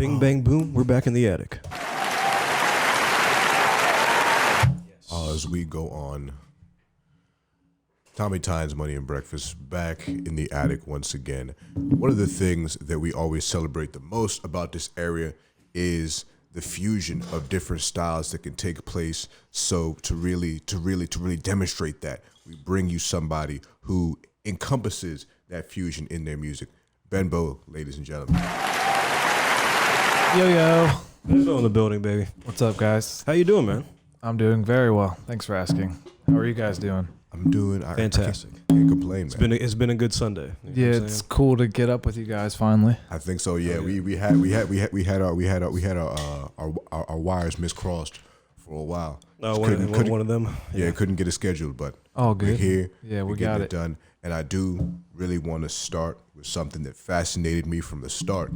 Bing, bang, boom. We're back in the attic. As we go on, Tommy Tynes, Money and Breakfast, back in the attic once again. One of the things that we always celebrate the most about this area is the fusion of different styles that can take place. So to really demonstrate that, we bring you somebody who encompasses that fusion in their music. Ben Boh, ladies and gentlemen. Yo. Ben Boh in the building, baby. What's up, guys? How you doing, man? I'm doing very well. Thanks for asking. How are you guys doing? I'm doing fantastic. I can't complain, man. It's been a good Sunday. You know it's cool to get up with you guys finally. I think so. Yeah, we had our wires miscrossed for a while. Oh, one of them. Yeah, couldn't get it scheduled, but all good. We're here. Yeah, we got it done. And I do really want to start with something that fascinated me from the start.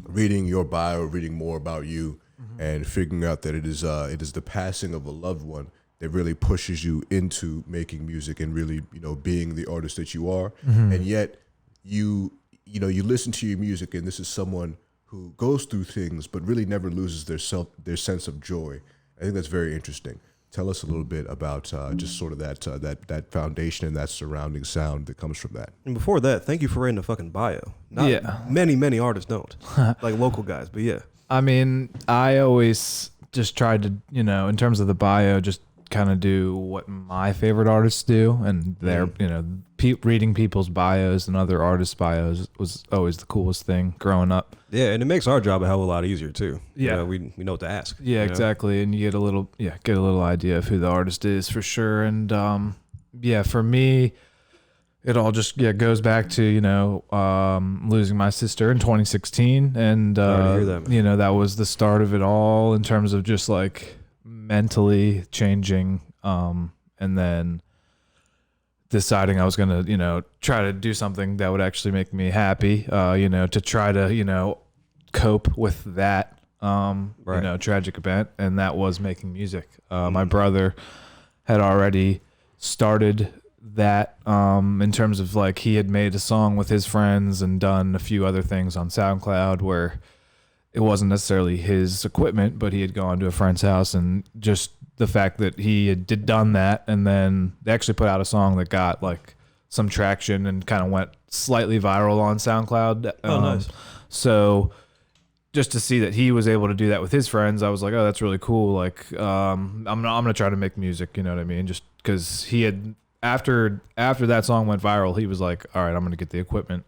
Reading your bio, reading more about you, and figuring out that it is the passing of a loved one that really pushes you into making music and really, being the artist that you are. And yet you listen to your music, and this is someone who goes through things but really never loses their sense of joy. I think that's very interesting. Tell us a little bit about just sort of that foundation and that surrounding sound that comes from that. And before that, thank you for writing a fucking bio. Many artists don't, like local guys, but yeah. I mean, I always just tried to, in terms of the bio, just kind of do what my favorite artists do, and they're reading people's bios and other artists' bios was always the coolest thing growing up. Yeah, and it makes our job a hell of a lot easier too. Yeah, we know what to ask. Yeah, exactly, and you get a little idea of who the artist is for sure. And for me, it all just goes back to losing my sister in 2016, and that was the start of it all in terms of just like mentally changing, and then deciding I was going to, try to do something that would actually make me happy, to try to, cope with that, tragic event. And that was making music. My brother had already started that, in terms of like, he had made a song with his friends and done a few other things on SoundCloud where it wasn't necessarily his equipment, but he had gone to a friend's house, and just the fact that he had done that, and then they actually put out a song that got like some traction and kind of went slightly viral on SoundCloud. Nice. So just to see that he was able to do that with his friends, I was like, oh, that's really cool. Like, I'm gonna try to make music. You know what I mean? Just because he had after that song went viral, he was like, all right, I'm gonna get the equipment.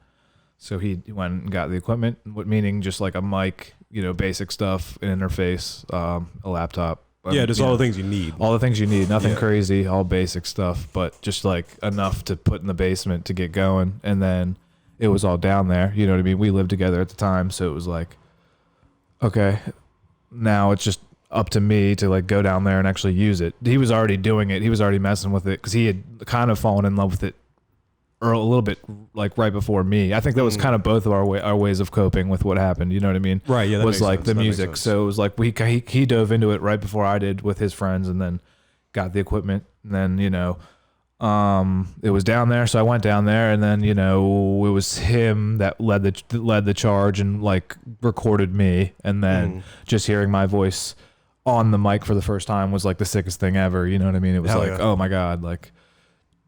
So he went and got the equipment, meaning just like a mic, basic stuff, an interface, a laptop. Just all the things you need. All the things you need. Nothing crazy, all basic stuff, but just like enough to put in the basement to get going. And then it was all down there. You know what I mean? We lived together at the time. So it was like, okay, now it's just up to me to like go down there and actually use it. He was already doing it. He was already messing with it because he had kind of fallen in love with it or a little bit like right before me. I think that was kind of both of our ways of coping with what happened. You know what I mean? Right. Yeah. That was like sense. The music. So it was like he dove into it right before I did with his friends, and then got the equipment. And then it was down there. So I went down there, and then it was him that led the charge and like recorded me, and then just hearing my voice on the mic for the first time was like the sickest thing ever. You know what I mean? It was oh my God, like.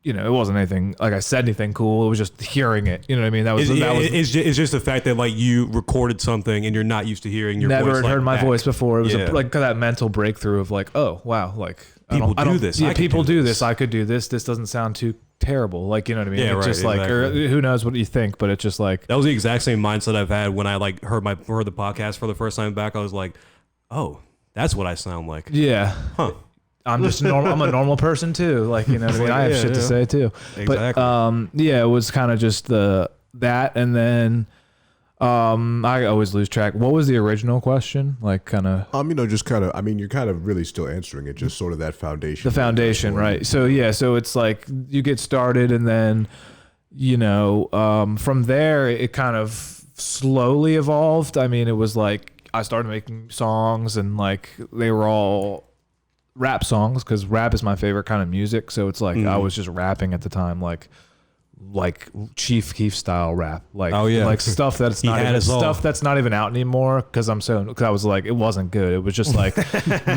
It wasn't anything like I said anything cool. It was just hearing it. You know what I mean? It's just the fact that like you recorded something and you're not used to hearing your voice. Never heard my voice before. It was like that mental breakthrough of like, oh wow, like people do this. Yeah, people do this. I could do this. This doesn't sound too terrible. Like, you know what I mean? Yeah, it's just like, or who knows what you think, but it's just like that was the exact same mindset I've had when I like heard the podcast for the first time back. I was like, oh, that's what I sound like. Yeah. Huh. I'm just normal. I'm a normal person too. Like, you know what I mean? I have shit to say too. Exactly. But it was kind of just that, and then I always lose track. What was the original question? Like, kind of. Just kind of. I mean, you're kind of really still answering it. Just sort of that foundation. The foundation, right? So yeah. So it's like you get started, and then from there it kind of slowly evolved. I mean, it was like I started making songs, and like they were all rap songs because rap is my favorite kind of music. So it's like I was just rapping at the time, like like Chief Keef style rap, like Oh, yeah. like stuff that's not had even, us all. stuff that's not even out anymore because I was like, it wasn't good. It was just like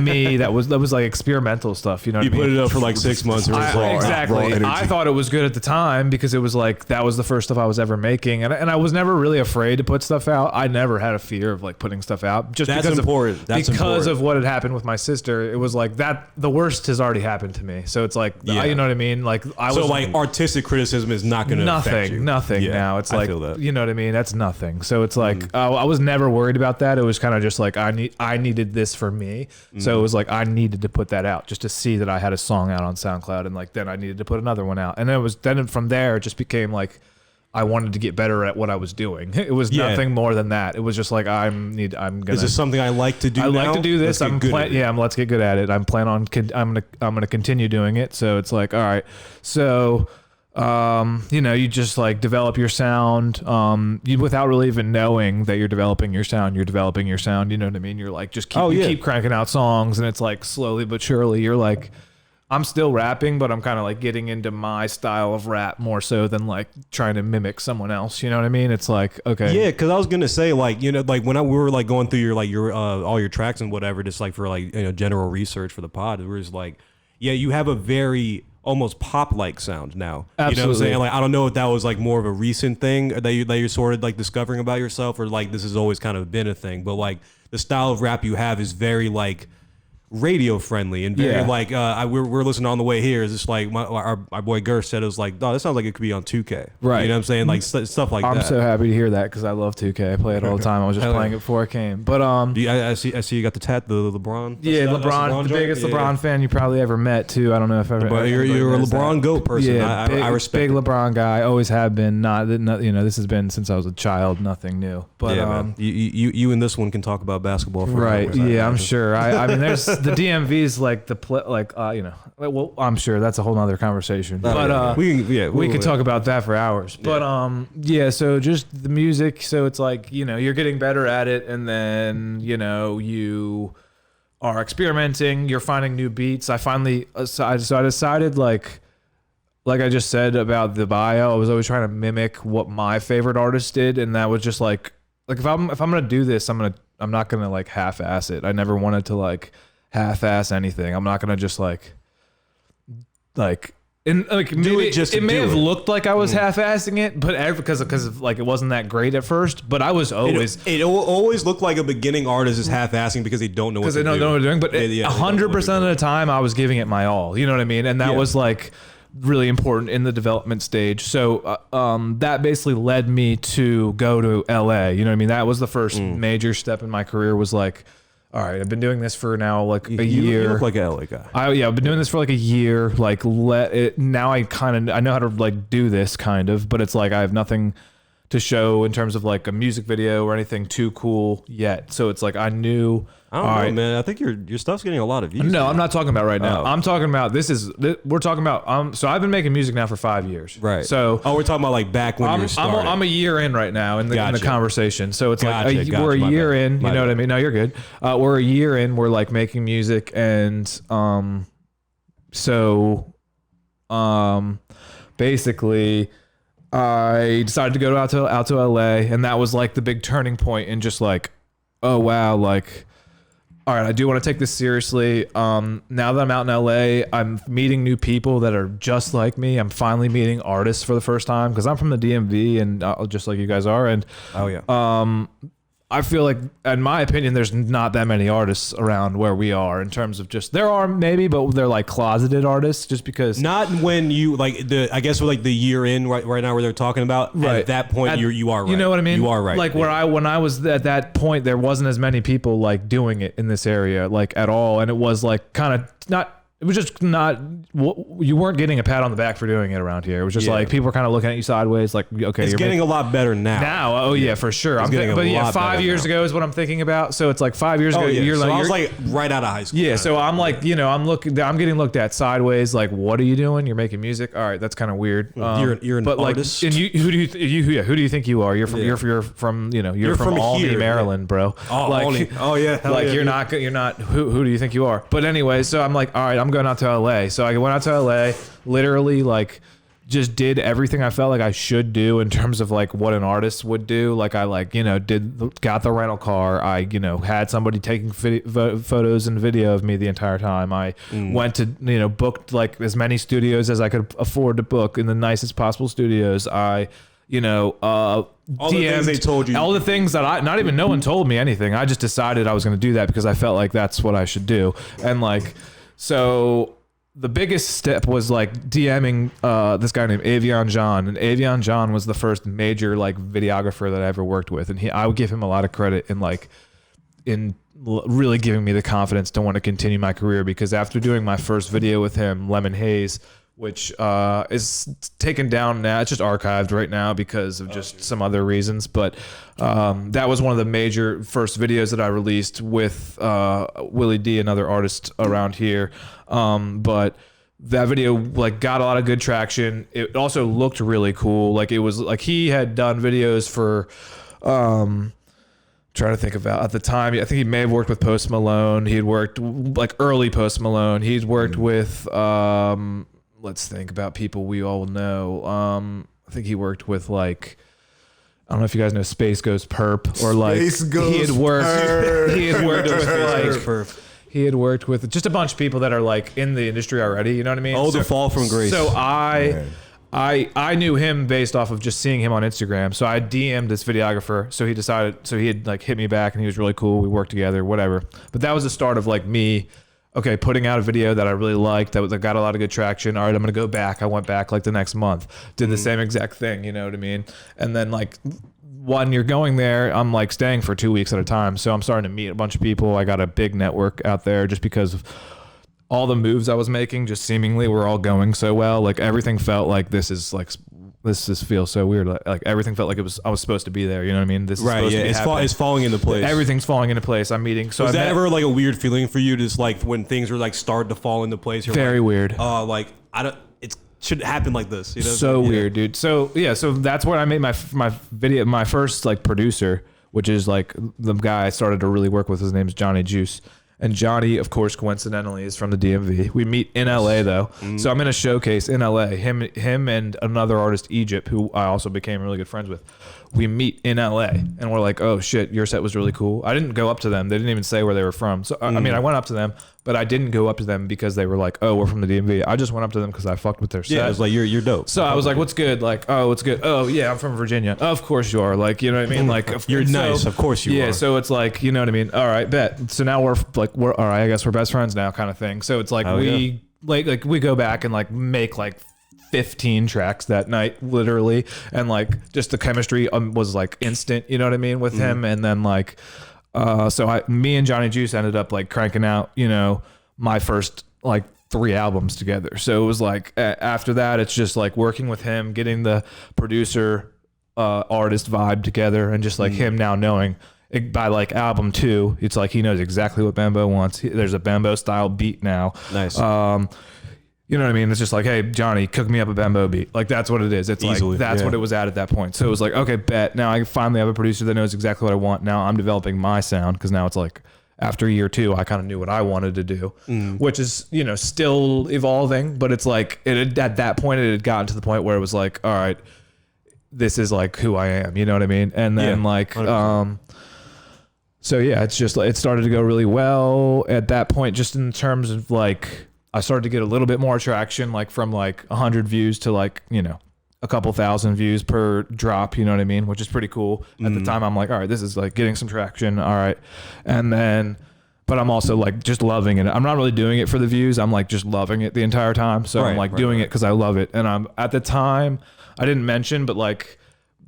me that was like experimental stuff. You know, You what I put mean? it up for like 6 months. It was like, Exactly. raw energy. I thought it was good at the time because it was like that was the first stuff I was ever making, and I was never really afraid to put stuff out. I never had a fear of like putting stuff out just That's because important. of That's because important. of what had happened with my sister. It was like that the worst has already happened to me. So it's like Yeah. you know what I mean? Like I so was like artistic criticism is not going to affect you. nothing Yeah, now. It's I like feel that. you know what I mean? That's nothing. So it's like I was never worried about that. It was kind of just like I needed this for me. So it was like I needed to put that out just to see that I had a song out on SoundCloud, and like then I needed to put another one out. And then from there it just became like I wanted to get better at what I was doing. It was Yeah. nothing more than that. It was just like I'm gonna Is this something I like to do? I like now? to do this. Let's get good at it. Let's get good at it. I'm gonna continue doing it. So it's like, all right. So, you know, you just like develop your sound, without really even knowing that you're developing your sound. You're developing your sound. You know what I mean? You're like, just keep cranking out songs, and it's like slowly but surely, you're like, I'm still rapping, but I'm kind of like getting into my style of rap more so than like trying to mimic someone else. You know what I mean? It's like, okay. Yeah, because I was gonna say, like, you know, like when we were like going through your all your tracks and whatever, just like for like, you know, general research for the pod, it was like, yeah, you have a very almost pop like sound now. You know what I'm Absolutely. saying? Like, I don't know if that was like more of a recent thing that you're sort of like discovering about yourself, or like this has always kind of been a thing. But like the style of rap you have is very like radio friendly and very Yeah. like we're listening on the way here. It's just like our boy Gersh said, it was like, oh, that sounds like it could be on 2K. Right. You know what I'm saying? Like stuff like I'm that. so happy to hear that because I love 2K. I play it all the time. I was just Hell playing yeah. it before I came. But I see you got the LeBron. yeah, That's LeBron, the joint? biggest Yeah, LeBron yeah. fan you probably ever met too. I don't know if ever. But you're a everybody knows LeBron that. GOAT person. Yeah, I respect big it. LeBron guy. Always have been. Not you know, this has been since I was a child. Nothing new. But Yeah, man. You and this one can talk about basketball for right. hours, I Yeah, I'm imagine. sure. I mean, there's the DMV's like the you know. Well, I'm sure that's a whole nother conversation. But we could talk about that for hours. But yeah, so just the music, so it's like, you know, you're getting better at it, and then, you know, you are experimenting, you're finding new beats. I finally so I decided like I just said about the bio, I was always trying to mimic what my favorite artist did, and that was just like if I'm going to do this, I'm not going to like half-ass it. I never wanted to like half-ass anything. I'm not going to just like and like maybe it just to it may do have it. looked like I was half-assing it, but because of like it wasn't that great at first. But I was always It always looked like a beginning artist is half-assing because they don't know what because to they don't do. know what they're doing. But Yeah, they don't know what 100% they're of the time, I was giving it my all. You know what I mean? And that Yeah. was like really important in the development stage. So that basically led me to go to LA. You know what I mean? That was the first major step in my career. Was like, all right, I've been doing this for now like a year. You look like an LA guy. I've been doing this for like a year. Like now I know how to like do this kind of, but it's like I have nothing to show in terms of like a music video or anything too cool yet. So it's like I knew. I don't know, man. I think your stuff's getting a lot of views. No, I'm not talking about right now. Oh. I'm talking about we're talking about so I've been making music now for 5 years. Right. So we're talking about like back when you were starting. I'm a year in right now in the Gotcha. conversation. So it's like Gotcha, we're a my year bad. in. My You know bad. what I mean? No, you're good. We're a year in. We're like making music, and so basically, I decided to go out to LA, and that was like the big turning point, and just like, oh wow, like, all right, I do want to take this seriously. Now that I'm out in LA, I'm meeting new people that are just like me. I'm finally meeting artists for the first time because I'm from the DMV, and just like you guys are, and Oh yeah. I feel like, in my opinion, there's not that many artists around where we are in terms of just, there are maybe, but they're like closeted artists just because. Not when you like I guess with like the year in right now where they're talking about. Right. At that point, you are right. You know what I mean? You are right. Like when I was at that point, there wasn't as many people like doing it in this area, like at all. And it was like kind of not, it was just not, you weren't getting a pat on the back for doing it around here. It was just Yeah. like people were kind of looking at you sideways, like, okay, It's you're getting a lot better now. now. Oh yeah, for sure. It's getting a but yeah, lot 5 better years now. ago is what I'm thinking about. So it's like 5 years ago. Oh yeah. You're So like, I was you're- like right out of high school. yeah, so I'm like, you know, I'm getting looked at sideways. Like, what are you doing? You're making music. All right, that's kind of weird. You're an but artist. Like, and who do you think you are? You're from Yeah. you're from you know You're from from Albany, here, Maryland, bro. Oh, like, only. Oh yeah. Hell like yeah, you're dude. not. Who do you think you are? But anyway, so I'm like, all right, I'm going out to LA. So I went out to LA, literally like just did everything I felt like I should do in terms of like what an artist would do. Like I like, you know, got the rental car. I, you know, had somebody taking photos and video of me the entire time. I went to, you know, booked like as many studios as I could afford to book in the nicest possible studios. I, you know, all the things they told you. All the things that not even no one told me anything. I just decided I was going to do that because I felt like that's what I should do. And like, so the biggest step was like DMing this guy named Avion John, and Avion John was the first major like videographer that I ever worked with, and I would give him a lot of credit in really giving me the confidence to want to continue my career, because after doing my first video with him, Lemon Haze, which is taken down now, it's just archived right now because of just some other reasons, but that was one of the major first videos that I released with Willie D, another artist around here. But that video like got a lot of good traction. It also looked really cool. Like it was like he had done videos for trying to think about at the time. I think he may have worked with Post Malone. He had worked like early Post Malone. He'd worked with let's think about people we all know. I think he worked with like, I don't know if you guys know Space Ghost Perp, or like he had worked with like he had worked with just a bunch of people that are like in the industry already, you know what I mean? Oh, the fall from grace. So I knew him based off of just seeing him on Instagram. So I DM'd this videographer. So he had like hit me back, and he was really cool. We worked together, whatever. But that was the start of like me, okay, putting out a video that I really liked, that got a lot of good traction. All right, I'm going to go back. I went back like the next month, did the same exact thing, you know what I mean? And then like when you're going there, I'm like staying for 2 weeks at a time. So I'm starting to meet a bunch of people. I got a big network out there just because of all the moves I was making, just seemingly were all going so well. Like everything felt like this feels so weird. Like everything felt like I was supposed to be there. You know what I mean? This is right. Yeah. It's falling into place. Everything's falling into place. I'm meeting. So was that ever like a weird feeling for you? Just like when things were like starting to fall into place. You're very like, weird. Like I don't. It should happen like this. You know? So weird, dude. So yeah. So that's where I made my video. My first like producer, which is like the guy I started to really work with. His name's Johnny Juice. And Johnny, of course, coincidentally, is from the DMV. We meet in LA though, so I'm in a showcase in LA. Him, and another artist, Egypt, who I also became really good friends with. We meet in LA, and we're like, "Oh shit, your set was really cool." I didn't go up to them; they didn't even say where they were from. So I mean, I went up to them, but I didn't go up to them because they were like, "Oh, we're from the DMV." I just went up to them because I fucked with their set. Yeah, it was like you're dope. So I was like, "What's good?" Like, "Oh, what's good?" "Oh, yeah, I'm from Virginia." "Of course you are." Like, you know what I mean? Like, you're nice. Of course you are. Yeah. So it's like, you know what I mean? All right, bet. So now we're all right. I guess we're best friends now, kind of thing. So it's like we go back and like make like 15 tracks that night, literally, and like just the chemistry was like instant, you know what I mean, with him. And then like so me and Johnny Juice ended up like cranking out, you know, my first like 3 albums together. So it was like after that, it's just like working with him, getting the producer artist vibe together, and just like him now knowing by like album 2, it's like he knows exactly what Ben Boh wants. There's a Ben Boh style beat now. Nice. You know what I mean? It's just like, hey, Johnny, cook me up a Ben Boh beat. Like, that's what it is. It's easily, like, that's what it was at that point. So it was like, okay, bet. Now I finally have a producer that knows exactly what I want. Now I'm developing my sound, because now it's like, after year 2, I kind of knew what I wanted to do, which is, you know, still evolving. But it's like, at that point, it had gotten to the point where it was like, all right, this is like who I am. You know what I mean? And then like, 100%. So yeah, it's just like, it started to go really well at that point, just in terms of like, I started to get a little bit more traction, like from like 100 views to like, you know, a couple thousand views per drop, you know what I mean? Which is pretty cool. At the time, I'm like, all right, this is like getting some traction. All right. And then, but I'm also like just loving it. I'm not really doing it for the views. I'm like just loving it the entire time. So I'm like doing it because I love it. And I'm at the time, I didn't mention, but like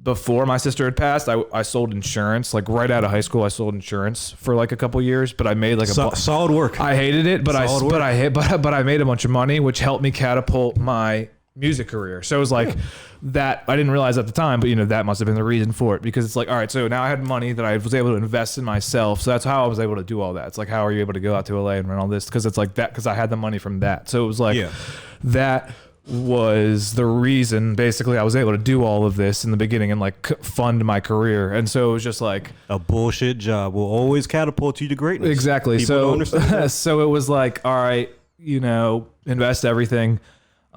before my sister had passed, I sold insurance. Like right out of high school, I sold insurance for like a couple years, but I made like solid work. I hated it, but I made a bunch of money, which helped me catapult my music career. So it was like that. I didn't realize at the time, but you know, that must have been the reason for it, because it's like, all right, so now I had money that I was able to invest in myself. So that's how I was able to do all that. It's like, how are you able to go out to LA and run all this? Because it's like that, because I had the money from that. So it was like that was the reason basically I was able to do all of this in the beginning and like fund my career. And so it was just like, a bullshit job will always catapult you to greatness. Exactly. People don't understand that. So it was like, all right, you know, invest everything.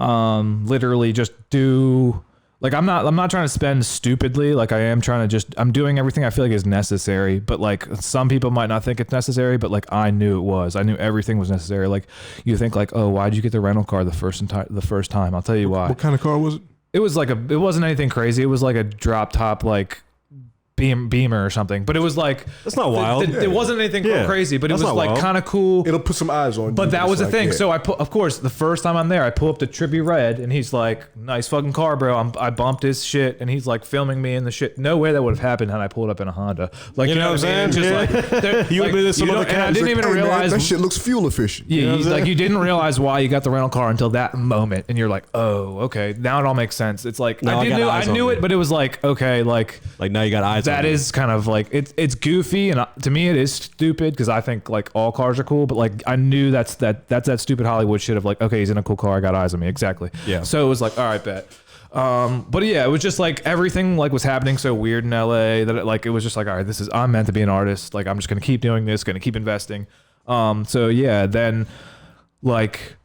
literally just do. Like I'm not trying to spend stupidly. Like I am trying to I'm doing everything I feel like is necessary. But like some people might not think it's necessary, but like I knew it was. I knew everything was necessary. Like you think like, oh, why'd you get the rental car the first time? I'll tell you why. What kind of car was it? It was like it wasn't anything crazy. It was like a drop top like Beamer or something, but it was like that's not wild. It wasn't anything crazy, but that's it was like kind of cool. It'll put some eyes on. But that was the like, thing. Yeah. So of course, the first time I'm there, I pull up the Trippy Red, and he's like, "Nice fucking car, bro." I bumped his shit, and he's like filming me in the shit. No way that would have happened had I pulled up in a Honda. Like you know what I'm saying? Just like you would be some other and I didn't even realize that shit looks fuel efficient. Yeah, you know like you didn't realize why you got the rental car until that moment, and you're like, "Oh, okay, now it all makes sense." It's like Now I knew it, but it was like, okay, like now you got eyes. that on is kind of like it's goofy, and to me it is stupid because I think like all cars are cool, but like I knew that's that stupid Hollywood shit of like, okay, he's in a cool car, I got eyes on me, exactly. Yeah. So it was like, all right, bet. But yeah, it was just like everything like was happening so weird in LA that it was just like, all right, I'm meant to be an artist. Like I'm just gonna keep doing this, gonna keep investing. So yeah, then like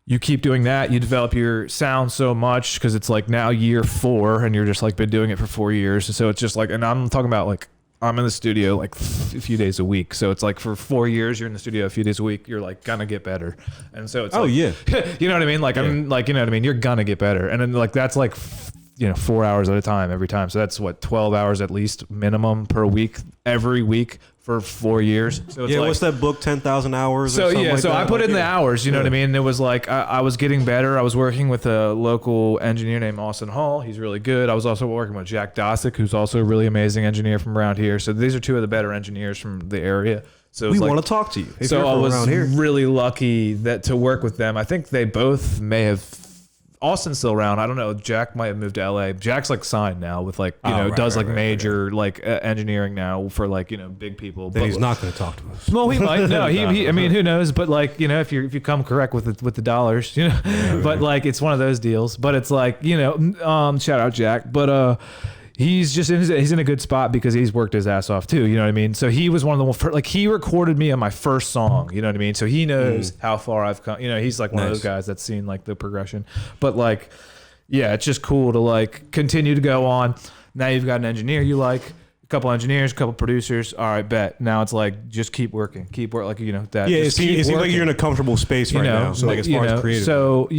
you keep doing that, you develop your sound so much because it's like now year 4 and you're just like been doing it for 4 years. So it's just like, and I'm talking about like I'm in the studio like a few days a week. So it's like for 4 years, you're in the studio a few days a week, you're like gonna get better. And so it's Oh, like, yeah. you know what I mean? Like I'm like, you know what I mean? You're gonna get better. And then like, that's like, 4 hours at a time every time. So that's what, 12 hours at least minimum per week, every week for 4 years. So it's what's that book, 10,000 hours? So or something like so that? I put in the hours, you know what I mean? And it was like, I was getting better. I was working with a local engineer named Austin Hall. He's really good. I was also working with Jack Dosick, who's also a really amazing engineer from around here. So these are two of the better engineers from the area. So We like, want to talk to you. If so you're I from was around here. really lucky to work with them. I think they both may have. Austin's still around. I don't know. Jack might have moved to LA. Jack's like signed now with like, does like major like engineering now for like, big people. Then but he's not going to talk to us. well, he might. No, he I mean, who knows? But like, if you come correct with the dollars, but like, it's one of those deals. But it's like, shout out Jack. But he's just he's in a good spot because he's worked his ass off too. You know what I mean? So he was one of the like he recorded me on my first song. You know what I mean? So he knows how far I've come. He's like one of those guys that's seen like the progression. But like, yeah, it's just cool to like continue to go on. Now you've got an engineer you like. A couple engineers, a couple producers. All right, bet. Now it's like just keep working, like that. Yeah, it just keep seems like working. you're in a comfortable space right now. So like as far as creative. So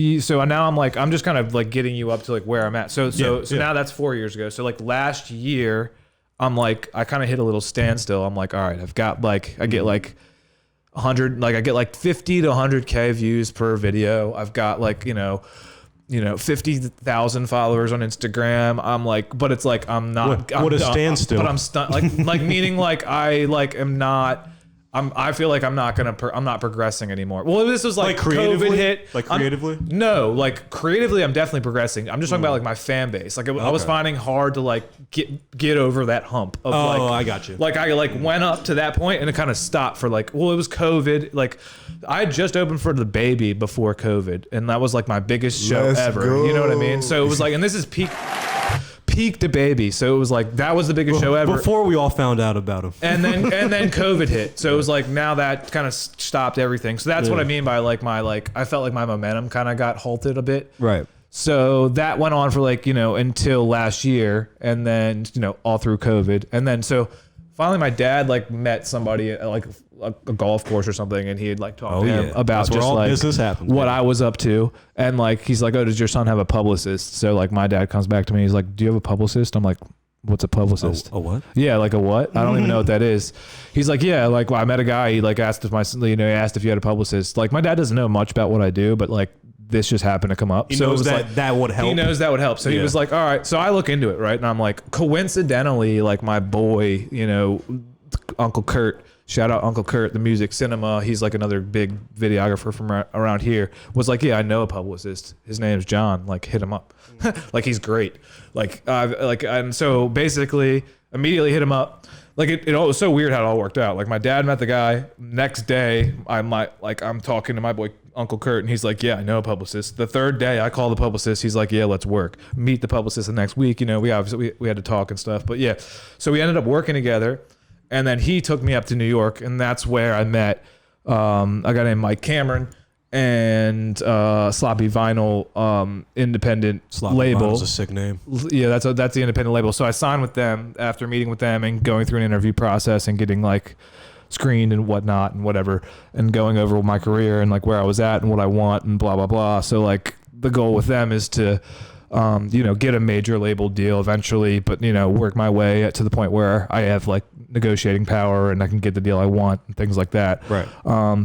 now I'm just kind of like getting you up to like where I'm at. So now that's 4 years ago. So like last year, I'm like I kind of hit a little standstill. I'm like, all right, I've got like I get like 100, like I get like 50 to 100K views per video. I've got like 50,000 followers on Instagram. I'm like, but it's like I'm not. What a standstill. But I'm stuck. Like meaning like I like am not. I feel like I'm not progressing anymore. Well, this was like creatively? COVID hit. Like creatively? No, like creatively, I'm definitely progressing. I'm just talking about like my fan base. Like I was finding hard to like get over that hump. Of I got you. Like I like went up to that point and it kind of stopped for like, well, it was COVID. Like I had just opened for The Baby before COVID, and that was like my biggest show Let's ever. go. You know what I mean? So it was like, and this is peak The Baby. So it was like that was the biggest show ever. Before we all found out about him. And then COVID hit. So it was like now that kind of stopped everything. So that's what I mean by like I felt like my momentum kind of got halted a bit. Right. So that went on for like, until last year, and then, all through COVID. And then so finally my dad like met somebody at like a golf course or something, and he had like talked to him about That's where just all like business happens, what man. I was up to. And like he's like, oh, does your son have a publicist? So like my dad comes back to me, he's like, do you have a publicist? I'm like, what's a publicist? A what? Yeah, like a what? I don't even know what that is. He's like, yeah, like well, I met a guy, he like asked if he asked if you had a publicist. Like my dad doesn't know much about what I do, but like this just happened to come up. He so knows it was that like, that would help. he knows that would help. So he Yeah. was like, all right. So I look into it, right? And I'm like, coincidentally, like my boy, Uncle Kurt, shout out Uncle Kurt, the music cinema. He's like another big videographer from around here. Was like, yeah, I know a publicist. His name's John. Like, hit him up. Like, he's great. And so basically, immediately hit him up. Like it was so weird how it all worked out. Like my dad met the guy. Next day, I'm talking to my boy Uncle Kurt, and he's like, yeah, I know a publicist. The third day, I call the publicist. He's like, yeah, let's work. Meet the publicist the next week. We obviously we had to talk and stuff. But yeah, so we ended up working together. And then he took me up to New York, and that's where I met a guy named Mike Cameron. and Sloppy Vinyl, independent Sloppy label. Vinyl's a sick name. Yeah, that's the independent label. So I signed with them after meeting with them and going through an interview process and getting like screened and whatnot and whatever, and going over my career and like where I was at and what I want and blah blah blah. So like the goal with them is to get a major label deal eventually, but work my way to the point where I have like negotiating power and I can get the deal I want and things like that. Right.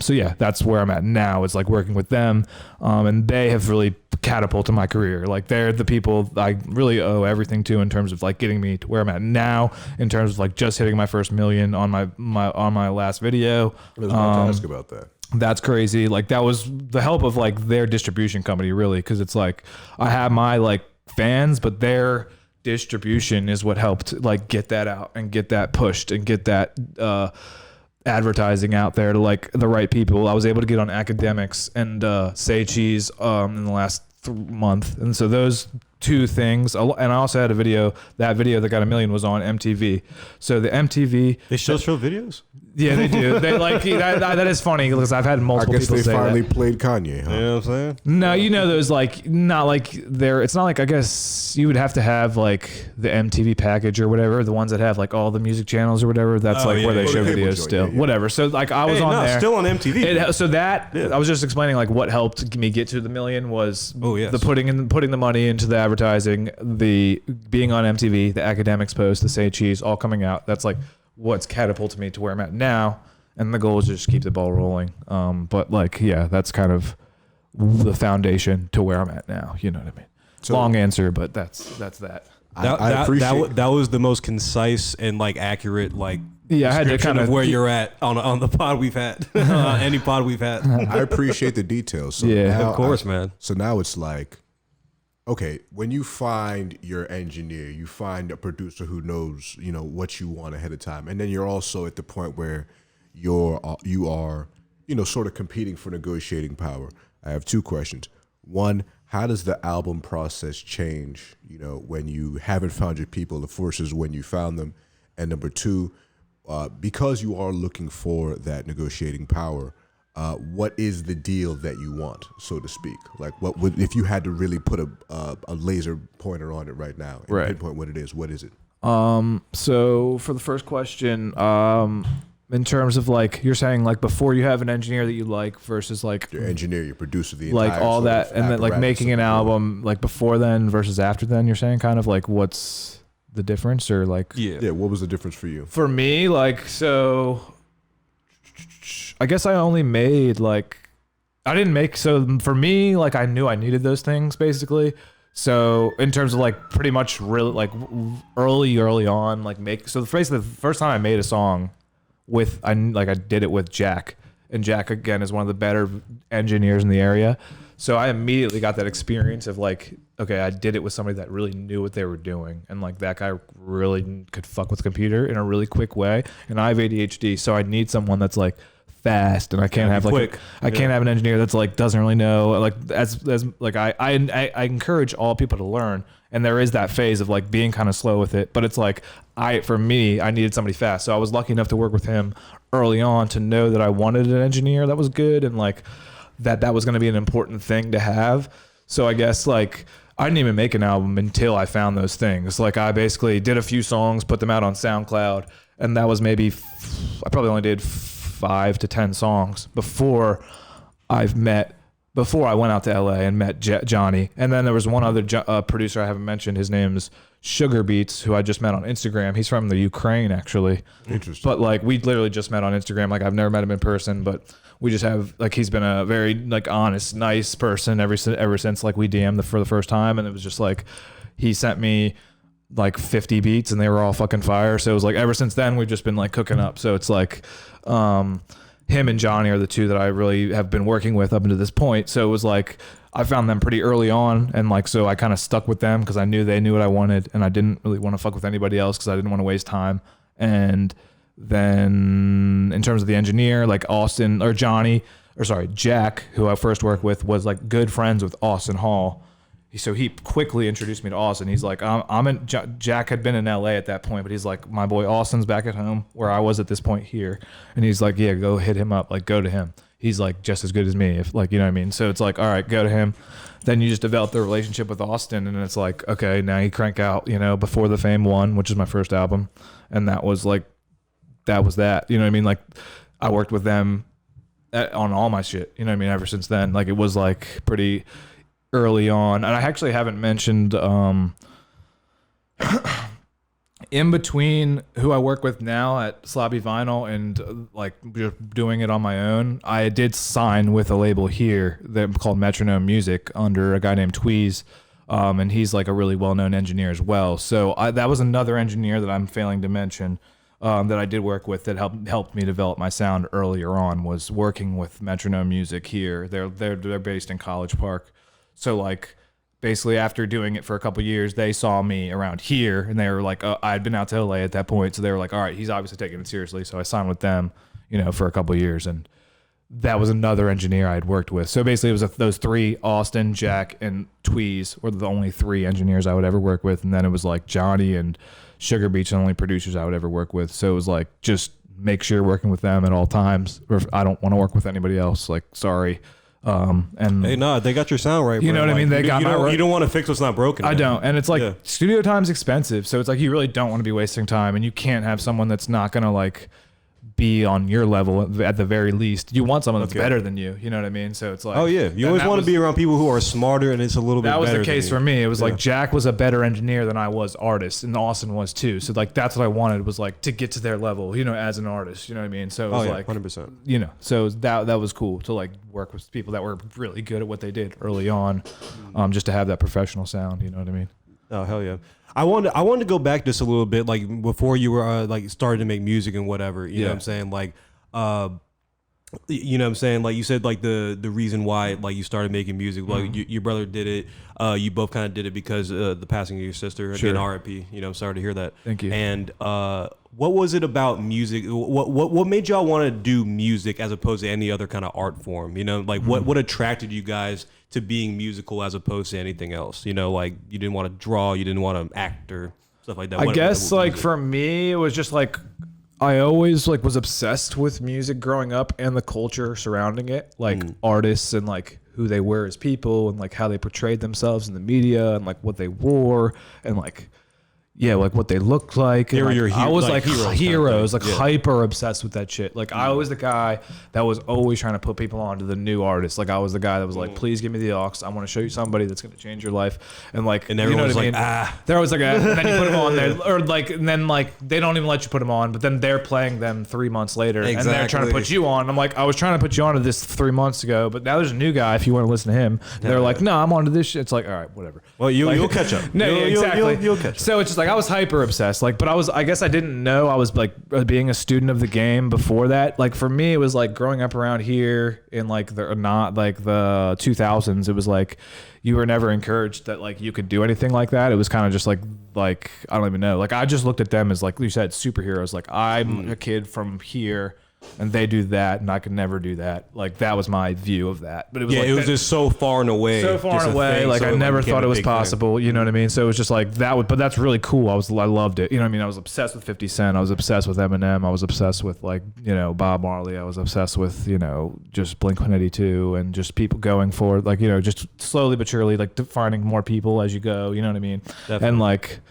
So yeah, that's where I'm at now. It's like working with them, and they have really catapulted my career. Like they're the people I really owe everything to in terms of like getting me to where I'm at now, in terms of like just hitting my first million on my last video. I was about to ask about that. That's crazy. Like that was the help of like their distribution company, really, because it's like I have my like fans, but their distribution is what helped like get that out and get that pushed and get that advertising out there to like the right people. I was able to get on Academics and Say Cheese in the last month, and so those two things, and I also had a video that got a million was on MTV. So the MTV, They still show videos? yeah, they do. They like that is funny because I've had multiple I guess people they say finally that. played Kanye, huh? You know what I'm saying? No, those like not like they're. It's not like, I guess you would have to have like the MTV package or whatever, the ones that have like all the music channels or whatever. That's Oh, like yeah, where they yeah. show Or the cable videos joint, still, yeah, yeah. whatever. So like I was Hey, on no, there. still on MTV. So that Yeah. I was just explaining like what helped me get to the million was Oh, yes. the putting the money into the advertising, the being on MTV, the Academics post, the Say Cheese, all coming out. That's like what's catapulted me to where I'm at now. And the goal is just keep the ball rolling. But like, yeah, that's kind of the foundation to where I'm at now. You know what I mean? So- Long answer, but that's that. I appreciate that was the most concise and like accurate like Yeah, I had to description kind of where you're at on the pod we've had, any pod we've had. I appreciate the details. So Yeah, now of course, man. So now it's like, okay, when you find your engineer, you find a producer who knows, what you want ahead of time, and then you're also at the point where you are, sort of competing for negotiating power. I have two questions. One, how does the album process change, when you haven't found your people versus when you found them? And number two, because you are looking for that negotiating power, what is the deal that you want, so to speak? Like, what would, if you had to really put a laser pointer on it right now and Right. pinpoint what it is, what is it? So for the first question, in terms of like you're saying like before you have an engineer that you like versus like Your engineer, your producer, the like entire all sort that, of and then like apparatus making of an the whole- album like before then versus after then, you're saying kind of like what's the difference, or like Yeah, what was the difference for you? for me, like, so I guess I only made like I didn't make, so for me, like I knew I needed those things basically. So in terms of like pretty much really like early on, like so the first time I made a song with I did it with Jack, and Jack again is one of the better engineers in the area. So I immediately got that experience of like, okay, I did it with somebody that really knew what they were doing, and like that guy really could fuck with the computer in a really quick way. And I have ADHD, so I need someone that's like fast, and I can't have like quick. I can't have an engineer that's like doesn't really know. Like as like I encourage all people to learn, and there is that phase of like being kind of slow with it. But it's like for me, I needed somebody fast, so I was lucky enough to work with him early on to know that I wanted an engineer that was good, and like that was going to be an important thing to have. So I guess like I didn't even make an album until I found those things. Like I basically did a few songs, put them out on SoundCloud, and that was maybe I probably only did 5 to 10 songs before I went out to LA and met Johnny. And then there was one other producer I haven't mentioned. His name's Sugar Beats, who I just met on Instagram. He's from the Ukraine, actually. Interesting. But like we literally just met on Instagram. Like I've never met him in person, but we just have like he's been a very like honest, nice person ever since like we DM'd for the first time, and it was just like he sent me like 50 beats and they were all fucking fire. So it was like ever since then we've just been like cooking up. So it's like him and Johnny are the two that I really have been working with up until this point. So it was like I found them pretty early on, and like so I kind of stuck with them because I knew they knew what I wanted, and I didn't really want to fuck with anybody else because I didn't want to waste time. And then in terms of the engineer, like Jack, who I first worked with, was like good friends with Austin Hall. So he quickly introduced me to Austin. He's like, Jack had been in LA at that point, but he's like, my boy Austin's back at home where I was at this point here. And he's like, yeah, go hit him up. Like, go to him. he's like just as good as me, if like, you know what I mean? So it's like, all right, go to him. Then you just develop the relationship with Austin, and it's like, okay, now you crank out, you know, Before the Fame 1, which is my first album. And that was like, that was that, you know what I mean? Like I worked with them on all my shit, you know what I mean? Ever since then, like it was like pretty early on. And I actually haven't mentioned, in between who I work with now at Sloppy Vinyl and like just doing it on my own, I did sign with a label here that called Metronome Music under a guy named Tweez. And he's like a really well-known engineer as well. So that was another engineer that I'm failing to mention, that I did work with that helped me develop my sound earlier on, was working with Metronome Music here. They're based in College Park. So like basically after doing it for a couple of years, they saw me around here and they were like, I'd been out to LA at that point. So they were like, all right, he's obviously taking it seriously. So I signed with them, you know, for a couple of years. And that was another engineer I had worked with. So basically it was those three, Austin, Jack, and Tweez were the only three engineers I would ever work with. And then it was like Johnny and Sugar Beach, the only producers I would ever work with. So it was like, just make sure you're working with them at all times, or if I don't want to work with anybody else, like, sorry. And hey, no, they got your sound right, bro. You know what I mean? They got my you don't want to fix what's not broken. I don't. And it's like Yeah. studio time's expensive. So it's like, you really don't want to be wasting time, and you can't have someone that's not going to like be on your level at the very least. You want someone that's better than you. You know what I mean? So it's like, Oh yeah, you always want to be around people who are smarter, and it's a little bit. That was better the case than for me. It was Yeah. like Jack was a better engineer than I was artist, and Austin was too. So like that's what I wanted, was like to get to their level, you know, as an artist. You know what I mean? So it was like 100%. you know, so that was cool to like work with people that were really good at what they did early on, just to have that professional sound. You know what I mean? Oh hell yeah! I wanted to go back just a little bit, like before you were like started to make music and whatever. You know what I'm saying? Like, you know what I'm saying? Like you said, like the reason why like you started making music, like your brother did it. You both kind of did it because the passing of your sister. Sure. Again, R.I.P. You know, I'm sorry to hear that. Thank you. And what was it about music? What made y'all want to do music as opposed to any other kind of art form? You know, like what attracted you guys to being musical as opposed to anything else? You know, like you didn't want to draw, you didn't want to act or stuff like that. I guess like for me, it was just like I always like was obsessed with music growing up and the culture surrounding it, like artists and like who they were as people and like how they portrayed themselves in the media and like what they wore and like like what they looked like. They And, were like, your I was like heroes, like hyper obsessed with that shit. Like I was the guy that was always trying to put people on to the new artists. Like I was the guy that was like, please give me the aux. I want to show you somebody that's going to change your life. And like, And you know everyone's what I like, mean? They're always like, and then you put them on there, or like, and then like they don't even let you put them on, but then they're playing them 3 months later, and they're trying to put you on. I'm like, I was trying to put you on to this 3 months ago, but now there's a new guy. If you want to listen to him, they're like, no, I'm on to this shit. It's like, all right, whatever. Well, you'll catch up. No, exactly. You'll catch up. So it's just like I was hyper obsessed. Like, but I guess I didn't know I was like being a student of the game before that. Like for me, it was like growing up around here in like the 2000s. It was like you were never encouraged that like you could do anything like that. It was kind of just like I don't even know. Like I just looked at them as like you said, superheroes. Like I'm a kid from here, and they do that, and I could never do that. Like that was my view of that. But it was Yeah, like, it was just so far and away. so far just and a away. thing, Like so I never became thought a it was big thing. possible. You know what I mean? So it was just like that would, but that's really cool. I loved it. You know what I mean? I was obsessed with 50 Cent. I was obsessed with Eminem. I was obsessed with like, you know, Bob Marley. I was obsessed with, you know, just Blink-182 and just people going forward, like, you know, just slowly but surely like defining more people as you go. You know what I mean? Definitely. And like,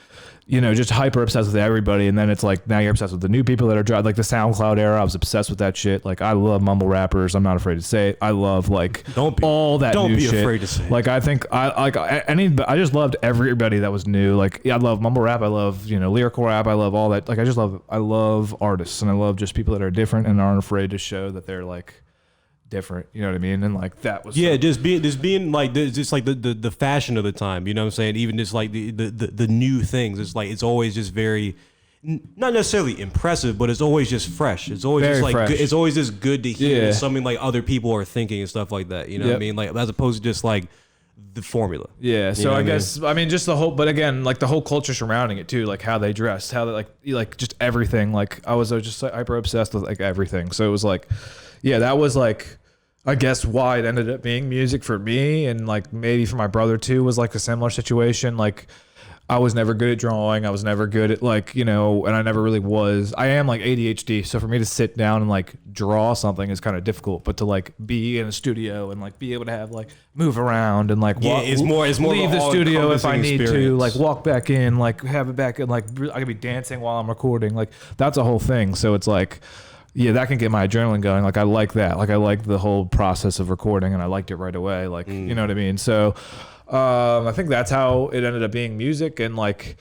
you know, just hyper obsessed with everybody. And then it's like, now you're obsessed with the new people that are driving, like the SoundCloud era. I was obsessed with that shit. Like I love mumble rappers. I'm not afraid to say it. I love like all that new shit. Don't be afraid to say it. Like I think I just loved everybody that was new. Like I love mumble rap. I love, you know, lyrical rap. I love all that. Like I love artists, and I love just people that are different and aren't afraid to show that they're like different, you know what I mean? And like that was just being like just like the fashion of the time, you know what I'm saying? Even just like the new things, it's like it's always just very not necessarily impressive, but it's always just fresh. It's always very just like fresh. good, it's always just good to hear something like other people are thinking and stuff like that, you know what I mean? Like as opposed to just like the formula. Yeah, so I guess I mean just the whole, but again, like the whole culture surrounding it too, like how they dressed, how they like just everything. Like I was just like hyper obsessed with like everything. So it was like, yeah, that was like, I guess why it ended up being music for me, and like maybe for my brother too was like a similar situation. Like I was never good at drawing. I was never good at like, you know, and I never really was. I am like ADHD. So for me to sit down and like draw something is kind of difficult, but to like be in a studio and like be able to have like move around and like it's more leave the studio if I need to, experience. like walk back in, like have it back in, like I could be dancing while I'm recording. Like that's a whole thing. So it's like, yeah, that can get my adrenaline going. Like I like that. Like I like the whole process of recording and I liked it right away. Like, you know what I mean? So I think that's how it ended up being music. And like,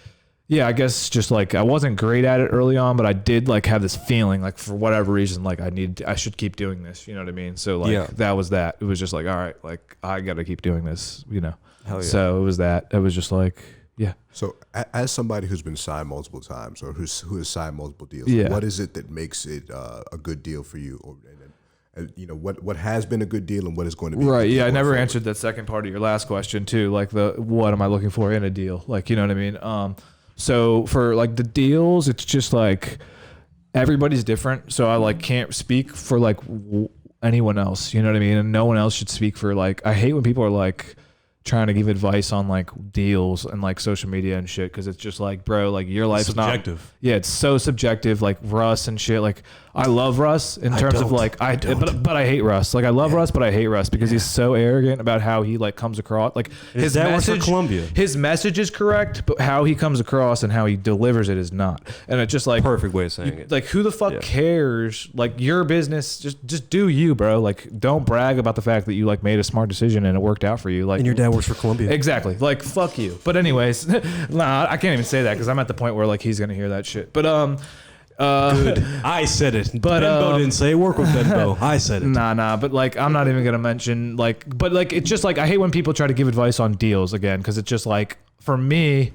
yeah, I guess just like I wasn't great at it early on, but I did like have this feeling like for whatever reason, like I should keep doing this. You know what I mean? So like that was that. It was just like, all right, like I got to keep doing this, you know? Hell yeah. So it was that. It was just like, yeah. So as somebody who's been signed multiple times or who has signed multiple deals, what is it that makes it a good deal for you? Or, you know, what has been a good deal and what is going to be right. Yeah, I never forward? answered that second part of your last question too. Like what am I looking for in a deal? Like, you know what I mean? So for like the deals, it's just like everybody's different. So I like can't speak for like anyone else. You know what I mean? And no one else should speak for like. I hate when people are like trying to give advice on like deals and like social media and shit, because it's just like, bro, like your life's subjective. not. Yeah, it's so subjective. Like Russ and shit. Like I love Russ in terms of like but I hate Russ. Like I love Russ, but I hate Russ because he's so arrogant about how he like comes across. Like his message, for Columbia. His message is correct, but how he comes across and how he delivers it is not. And it's just like Perfect way of saying it. Like who the fuck cares? Like your business, just do you, bro. Like don't brag about the fact that you like made a smart decision and it worked out for you. Like And your dad works for Columbia. Exactly. Like fuck you. But anyways, nah, I can't even say that because I'm at the point where like he's gonna hear that shit. But Good. I said it. But, Ben Boh didn't say work with Ben Boh. I said it. Nah. But like, I'm not even gonna mention like. But like, it's just like I hate when people try to give advice on deals again, because it's just like for me,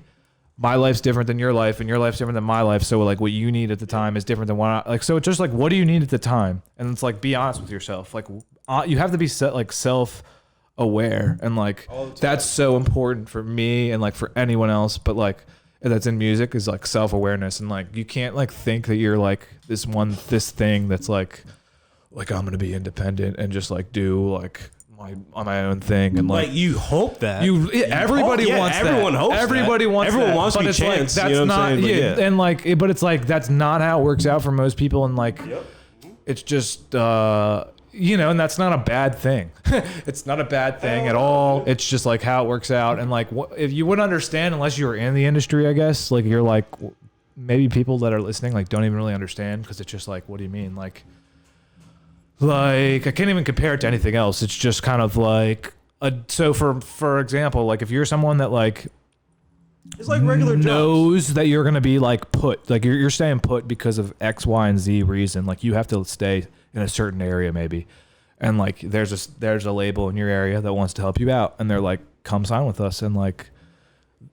my life's different than your life, and your life's different than my life. So like, what you need at the time is different than what I like. So it's just like, what do you need at the time? And it's like, be honest with yourself. Like, you have to be self-aware, and like that's so important for me and like for anyone else. But like. That's in music is like self-awareness, and like you can't like think that you're like this thing that's like I'm gonna be independent and just like do like my own thing, and like you hope that everybody wants that. Everyone hopes everybody that. wants everyone that. wants to be it's chance. like, that's you know what not I'm saying? and like but it's like that's not how it works out for most people, and like it's just you know, and that's not a bad thing. It's not a bad thing at all. It's just like how it works out. And like, if you wouldn't understand unless you were in the industry, I guess, like you're like, maybe people that are listening, like don't even really understand. Cause it's just like, what do you mean? Like I can't even compare it to anything else. It's just kind of like, so for example, like if you're someone that like, It's like regular knows that you're going to be like put, like you're staying put because of X, Y, and Z reason. Like you have to stay in a certain area maybe. And like, there's a label in your area that wants to help you out. And they're like, come sign with us. And like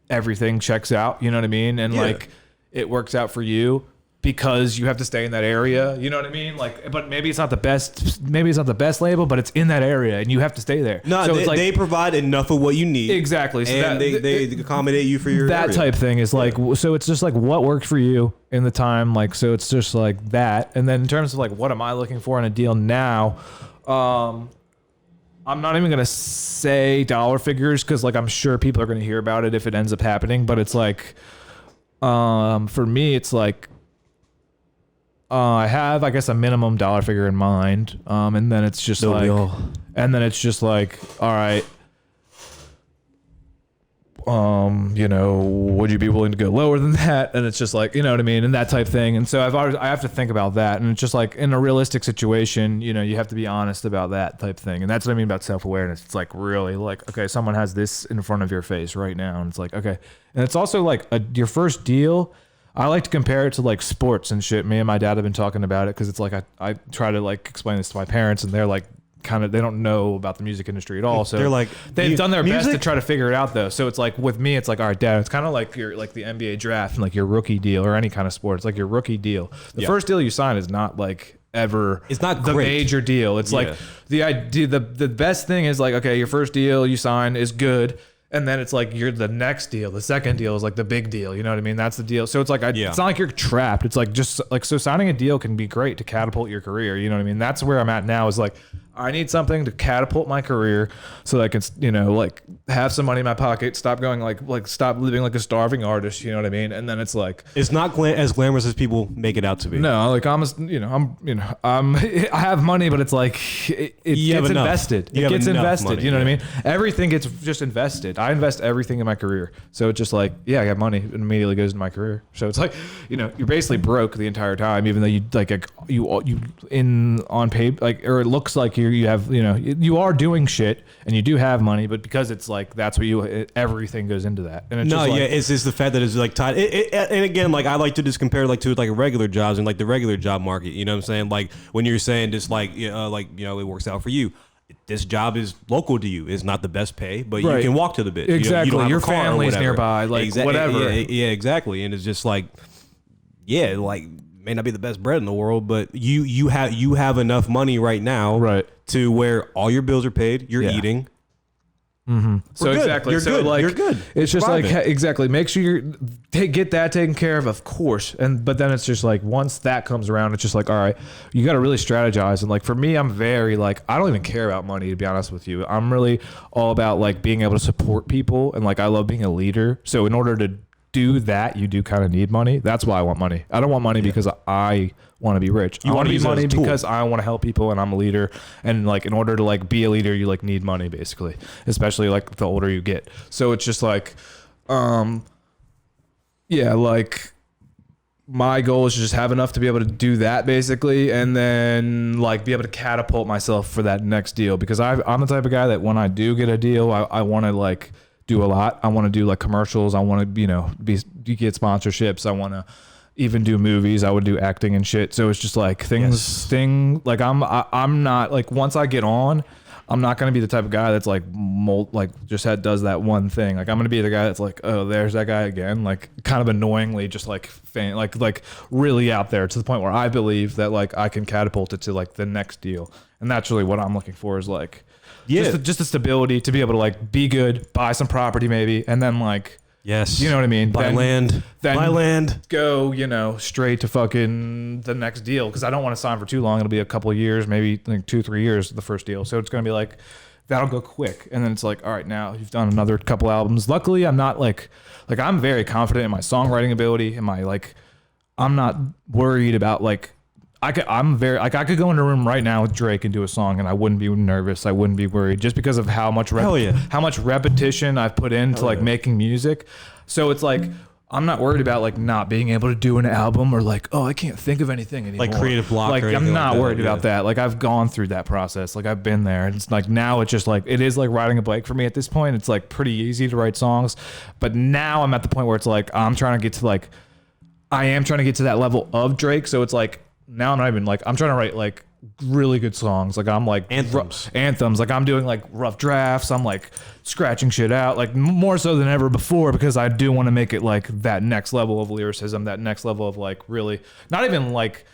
everything checks out, you know what I mean? And like it works out for you because you have to stay in that area. You know what I mean? Like, but maybe it's not the best label, but it's in that area and you have to stay there. No, so it's like, they provide enough of what you need. Exactly. So and they accommodate you for your that area. type thing is like, so it's just like what worked for you in the time. Like, so it's just like that. And then in terms of like, what am I looking for in a deal now? I'm not even going to say dollar figures, cause like, I'm sure people are going to hear about it if it ends up happening, but it's like, for me, it's like, I have, I guess, a minimum dollar figure in mind. And then it's just all right. You know, would you be willing to go lower than that? And it's just like, you know what I mean? And that type thing. And so I have to think about that. And it's just like in a realistic situation, you know, you have to be honest about that type thing. And that's what I mean about self-awareness. It's like really like, okay, someone has this in front of your face right now. And it's like, okay. And it's also like your first deal. I like to compare it to like sports and shit. Me and my dad have been talking about it because it's like I try to like explain this to my parents, and they're like kind of, they don't know about the music industry at all. So they're like, they've done their best to try to figure it out though. So it's like with me, it's like, all right, Dad, it's kind of like your like the NBA draft and like your rookie deal or any kind of sport. It's like your rookie deal. The first deal you sign is not like ever. It's not the great. major deal. It's like the idea. The best thing is like, okay, your first deal you sign is good. And then it's like you're the next deal. The second deal is like the big deal. You know what I mean? That's the deal. So it's like, it's not like you're trapped. It's like just like, so signing a deal can be great to catapult your career. You know what I mean? That's where I'm at now is like, I need something to catapult my career so that I can, you know, like have some money in my pocket, stop going like stop living like a starving artist, you know what I mean? And then it's like, it's not as glamorous as people make it out to be. no, like I have money, but it's like, it gets invested. It gets invested. Money, you know what I mean? Everything gets just invested. I invest everything in my career. So it's just like, yeah, I got money. It immediately goes into my career. So it's like, you know, you're basically broke the entire time, even though you on paper, like, or it looks like you have, you know, you are doing shit and you do have money, but because it's like that's what everything goes into that. And it's it's just the fact that it's like tied. And again, like I like to just compare like to like regular jobs and like the regular job market. You know what I'm saying? Like when you're saying just like it works out for you. This job is local to you. It's not the best pay, but you can walk to the bit. Exactly. You don't have your a car family's nearby, like whatever. Yeah, exactly. And it's just like, yeah, like may not be the best bread in the world, but you have enough money right now, right, to where all your bills are paid. You're eating. Mm-hmm. So good. exactly, you're so good. Like you're good. It's just like exactly. Make sure you get that taken care of course. But then it's just like once that comes around, it's just like all right, you got to really strategize. And like for me, I'm very like I don't even care about money, to be honest with you. I'm really all about like being able to support people, and like I love being a leader. So in order to do that, you do kind of need money. That's why I want money. I don't want money because I want to be rich. I want to be money because I want to help people and I'm a leader. And like in order to like be a leader, you like need money basically, especially like the older you get. So it's just like, like my goal is to just have enough to be able to do that basically, and then like be able to catapult myself for that next deal, because I'm the type of guy that when I do get a deal, I want to like do a lot. I want to do like commercials. I want to, you know, get sponsorships. I want to even do movies. I would do acting and shit. So it's just like like I'm not like, once I get on, I'm not going to be the type of guy that's like does that one thing. Like I'm going to be the guy that's like, oh, there's that guy again. Like kind of annoyingly, just like like really out there to the point where I believe that like I can catapult it to like the next deal. And that's really what I'm looking for, is like, just the stability to be able to like be good, buy some property maybe, and then like, yes, you know what I mean, buy land, go, you know, straight to fucking the next deal, because I don't want to sign for too long. It'll be a couple of years, maybe like 2-3 years the first deal. So it's gonna be like that'll go quick, and then it's like, all right, now you've done another couple albums. Luckily, I'm not like I'm very confident in my songwriting ability, and my like I'm not worried about like. I could go in a room right now with Drake and do a song, and I wouldn't be nervous. I wouldn't be worried, just because of how much repetition I've put into like making music. So it's like I'm not worried about like not being able to do an album, or like, oh, I can't think of anything anymore. Like creative block. Like I'm not worried about that. Like I've gone through that process. Like I've been there. And it's like now it's just like it is like riding a bike for me at this point. It's like pretty easy to write songs, but now I'm at the point where it's like I am trying to get to that level of Drake. So it's like, now I'm not even like, I'm trying to write like really good songs. Like I'm like anthems. Like I'm doing like rough drafts. I'm like scratching shit out, like more so than ever before, because I do want to make it like that next level of lyricism, that next level of like really not even like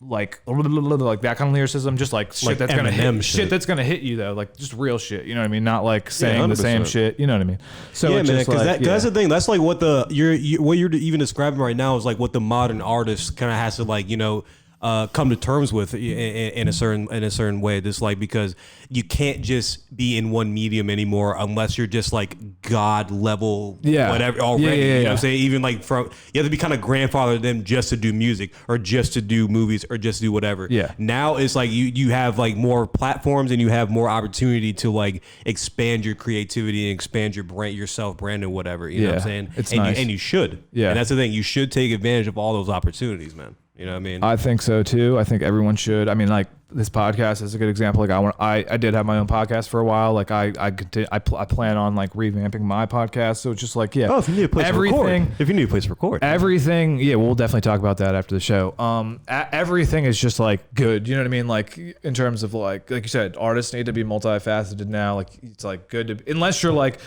that kind of lyricism, just like shit that's gonna hit shit that's gonna hit you though, like just real shit, you know what I mean, not like saying the same shit, you know what I mean. So yeah, it's man, just because like, that's the thing. That's like what what you're even describing right now is like what the modern artist kind of has to like, you know, come to terms with in a certain way. Just like, because you can't just be in one medium anymore unless you're just like God level, whatever already. You know what I'm saying? Even like you have to be kind of grandfathered them just to do music or just to do movies or just to do whatever. Yeah. Now it's like you have like more platforms and you have more opportunity to like expand your creativity and expand your brand, your self brand and whatever. You know what I'm saying? It's and nice. you should. Yeah. And that's the thing. You should take advantage of all those opportunities, man. You know what I mean? I think so too. I think everyone should. I mean, like this podcast is a good example. Like I did have my own podcast for a while. Like I plan on like revamping my podcast. So it's just like, yeah. Oh, if you need a place to record. If you need a place to record. Everything. Yeah, we'll definitely talk about that after the show. Everything is just like good. You know what I mean? Like in terms of like you said, artists need to be multifaceted now. Like it's like good to, unless you're like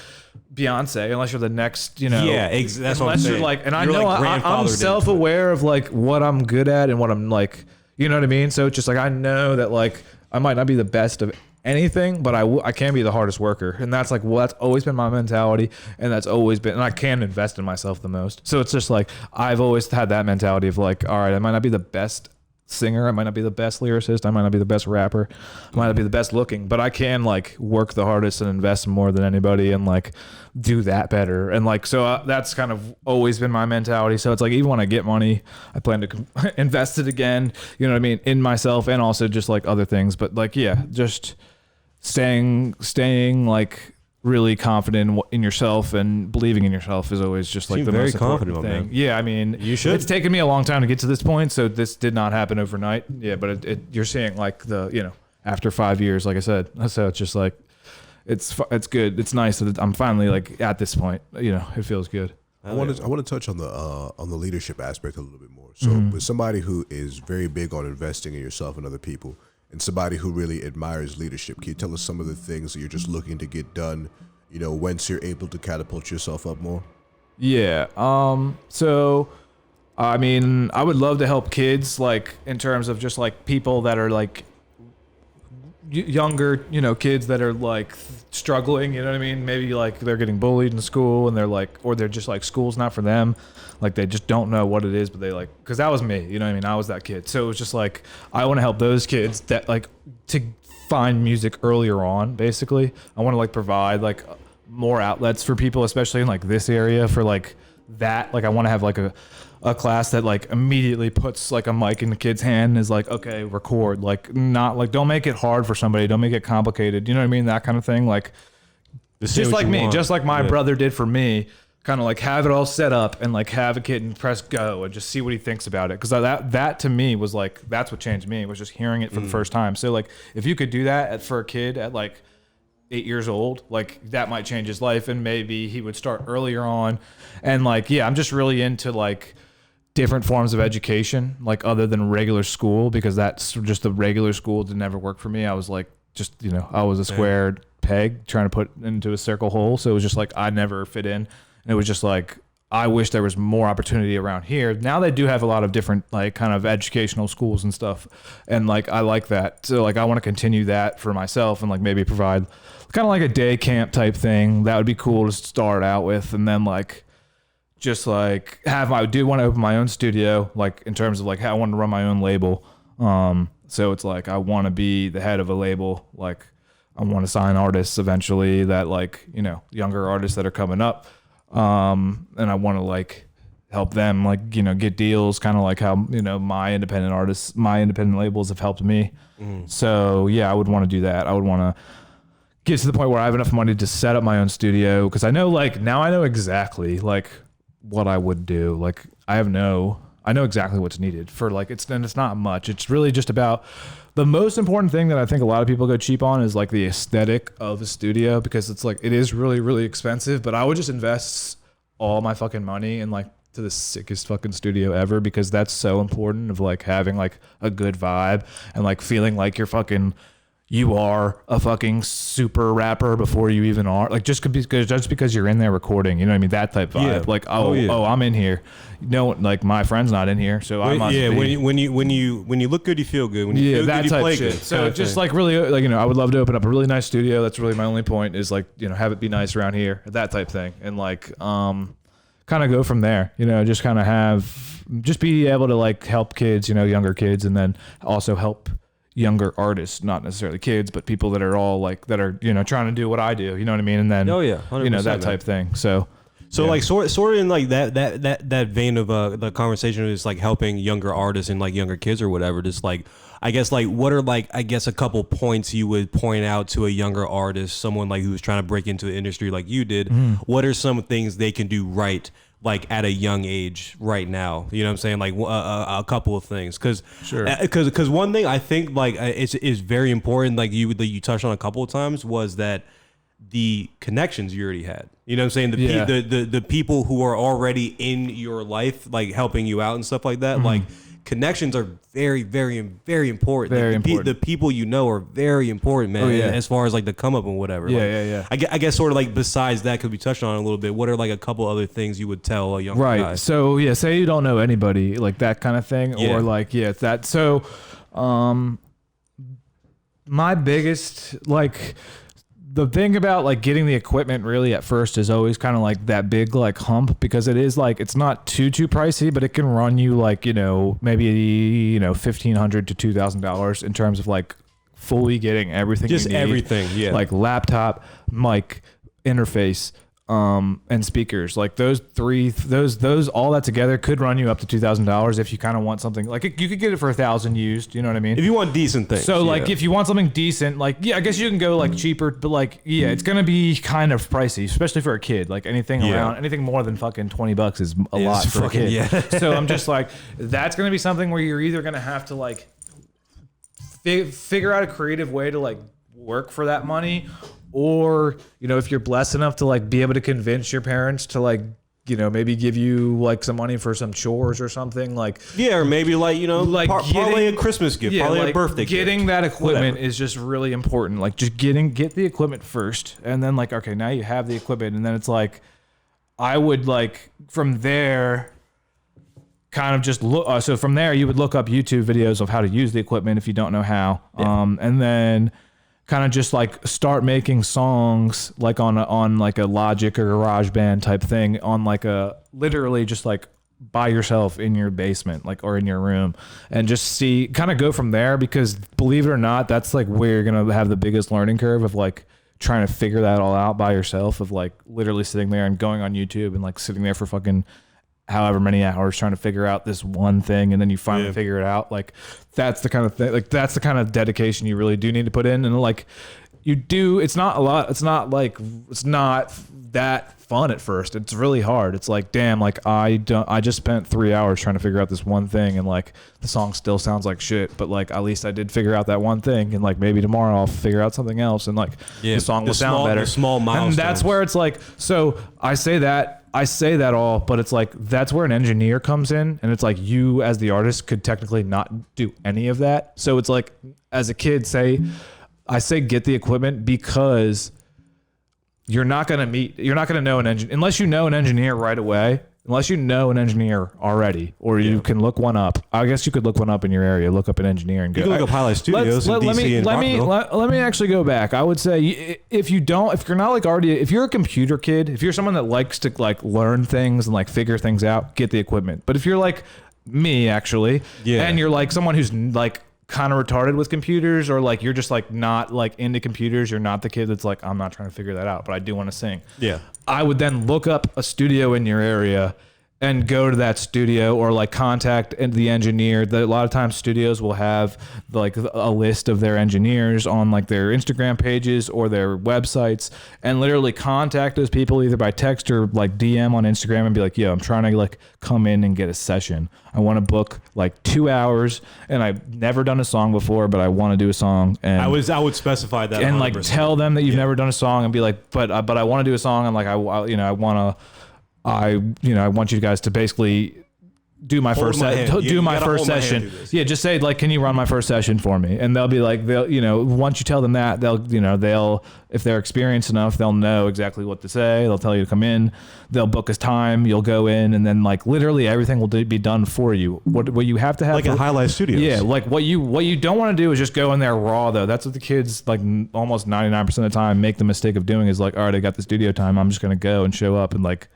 Beyonce, unless you're the next, you know. Yeah, that's what I'm saying. You're like, and you're I'm self-aware of like what I'm good at and what I'm like, you know what I mean? So it's just like, I know that like I might not be the best of anything, but I can be the hardest worker. And that's like, well, that's always been my mentality. And that's always been, and I can invest in myself the most. So it's just like, I've always had that mentality of like, all right, I might not be the best singer. I might not be the best lyricist. I might not be the best rapper. I might not be the best looking, but I can like work the hardest and invest more than anybody and like do that better. And like, so that's kind of always been my mentality. So it's like, even when I get money, I plan to invest it again, you know what I mean? In myself and also just like other things. But like, yeah, just staying like really confident in yourself and believing in yourself is always just like the very most important confident, thing. man. Yeah, I mean, You should. It's taken me a long time to get to this point, so this did not happen overnight. Yeah, but you're seeing like the, you know, after 5 years, like I said, so it's just like it's good. It's nice that I'm finally like at this point. You know, it feels good. I want to touch on the leadership aspect a little bit more. So, with somebody who is very big on investing in yourself and other people, and somebody who really admires leadership, can you tell us some of the things that you're just looking to get done? You know, once you're able to catapult yourself up more. Yeah. So, I mean, I would love to help kids, like in terms of just like people that are like younger, you know, kids that are like struggling, you know what I mean? Maybe like they're getting bullied in school and they're like, or they're just like school's not for them. Like they just don't know what it is, but they like, cause that was me, you know what I mean? I was that kid. So it was just like, I want to help those kids that like to find music earlier on, basically. I want to like provide like more outlets for people, especially in like this area for like that. Like I want to have like a class that like immediately puts like a mic in the kid's hand and is like, okay, record. Like not like, don't make it hard for somebody. Don't make it complicated. You know what I mean? That kind of thing. Like just like me, just like my brother did for me, kind of like have it all set up and like have a kid and press go and just see what he thinks about it. Cause that to me was like, that's what changed me, was just hearing it for the first time. So like, if you could do that for a kid at like 8 years old, like that might change his life and maybe he would start earlier on. And like, yeah, I'm just really into like different forms of education, like other than regular school, because that's just the regular school did never work for me. I was like, just, you know, I was a square peg trying to put into a circle hole. So it was just like, I never fit in. And it was just like, I wish there was more opportunity around here. Now they do have a lot of different like kind of educational schools and stuff. And like, I like that. So like, I want to continue that for myself and like maybe provide kind of like a day camp type thing. That would be cool to start out with. And then like, just like I do want to open my own studio, like in terms of like how I want to run my own label. So it's like, I want to be the head of a label. Like I want to sign artists eventually that like, you know, younger artists that are coming up. And I want to like help them like, you know, get deals, kind of like how, you know, my independent labels have helped me. So yeah, I would want to do that. I would want to get to the point where I have enough money to set up my own studio. Cause I know like, now I know exactly like what I would do. Like I know exactly what's needed for like, it's not much. It's really just about the most important thing that I think a lot of people go cheap on is like the aesthetic of a studio, because it's like, it is really, really expensive, but I would just invest all my fucking money in like to the sickest fucking studio ever, because that's so important of like having like a good vibe and like feeling like you are a fucking super rapper before you even are, like just because you're in there recording, you know what I mean? That type vibe. Yeah. Like, oh, I'm in here. No, like my friend's not in here, so I must yeah, be. when you look good, you feel good. When you feel that good, you type play shit. good. So just like really, like, you know, I would love to open up a really nice studio. That's really my only point, is like, you know, have it be nice around here, that type thing, and like kind of go from there. You know, just kind of just be able to like help kids, you know, younger kids, and then also help younger artists, not necessarily kids, but people that are all like, that are, you know, trying to do what I do, you know what I mean? And then, 100%, you know, that type thing. So yeah. Like sort of in like that vein of the conversation is like helping younger artists and like younger kids or whatever. Just like, I guess like, what are like, I guess a couple points you would point out to a younger artist, someone like who's trying to break into the industry like you did. What are some things they can do right, like at a young age right now? You know what I'm saying? Like a couple of things. Cause one thing I think like is very important, like you touched on a couple of times, was that the connections you already had. You know what I'm saying? The people who are already in your life, like helping you out and stuff like that. Like connections are very, very, very important. Very like, important. The people you know are very important, man. Oh, yeah. As far as like the come up and whatever. Yeah. I guess sort of like besides that, could we touch on it a little bit? What are like a couple other things you would tell a young guy? So yeah, say you don't know anybody, like that kind of thing, or like it's that. So, my biggest like the thing about like getting the equipment really at first is always kind of like that big like hump, because it is like, it's not too pricey, but it can run you like, you know, maybe, you know, $1,500 to $2,000 in terms of like fully getting everything. Just you need. everything. Yeah. Like laptop, mic, interface, and speakers. Like those all that together could run you up to $2,000 if you kind of want something like you could get it for $1,000 used. You know what I mean? If you want decent things. So like if you want something decent, like I guess you can go like cheaper, but like it's gonna be kind of pricey, especially for a kid. Like anything more than fucking $20 is a lot for a kid. Yeah. So I'm just like, that's gonna be something where you're either gonna have to like figure out a creative way to like work for that money. Or, you know, if you're blessed enough to like be able to convince your parents to like, you know, maybe give you like some money for some chores or something, like or maybe like, you know, like probably a Christmas gift, probably like a birthday gift. Getting that equipment is just really important. Like just get the equipment first, and then like, okay, now you have the equipment, and then it's like, I would like from there kind of just look. So from there you would look up YouTube videos of how to use the equipment if you don't know how, and then kind of just like start making songs like on like a Logic or GarageBand type thing, on like a literally just like by yourself in your basement, like, or in your room, and just see, kind of go from there, because believe it or not, that's like where you're gonna have the biggest learning curve of like trying to figure that all out by yourself, of like literally sitting there and going on YouTube and like sitting there for fucking however many hours trying to figure out this one thing, and then you finally figure it out. Like that's the kind of thing, like that's the kind of dedication you really do need to put in. And like you do, it's not a lot, it's not that fun at first. It's really hard. It's like, damn, like I just spent 3 hours trying to figure out this one thing, and like the song still sounds like shit, but like at least I did figure out that one thing, and like maybe tomorrow I'll figure out something else, and like the song will sound better. The small milestones. And that's where it's like, so I say that all, but it's like, that's where an engineer comes in, and it's like, you as the artist could technically not do any of that. So it's like, as a kid, I say get the equipment, because you're not going to know an engineer unless you know an engineer right away, unless you know an engineer already, or you can look one up. I guess you could look one up in your area, look up an engineer and go. You can look up Highlight Studios in DC and Rockville. Let me actually go back. I would say if you're not like already, if you're a computer kid, if you're someone that likes to like learn things and like figure things out, get the equipment. But if you're like me actually, and you're like someone who's like kind of retarded with computers, or like you're just like not like into computers, you're not the kid that's like, I'm not trying to figure that out, but I do want to sing. I would then look up a studio in your area and go to that studio, or like contact the engineer. A lot of times studios will have like a list of their engineers on like their Instagram pages or their websites, and literally contact those people either by text or like DM on Instagram and be like, yo, I'm trying to like come in and get a session. I want to book like 2 hours, and I've never done a song before, but I want to do a song. And I would specify that, and 100%. like tell them that you've never done a song, and be like, but I want to do a song, and like I want you guys to basically do my first session. Yeah, just say like, can you run my first session for me? And they'll be like, once you tell them that, they'll if they're experienced enough, they'll know exactly what to say. They'll tell you to come in. They'll book his time. You'll go in, and then like literally everything will be done for you. What you have to have, like a Highlight Studios. Yeah, like what you don't want to do is just go in there raw though. That's what the kids like almost 99% of the time make the mistake of doing, is like, all right, I got the studio time, I'm just gonna go and show up and like,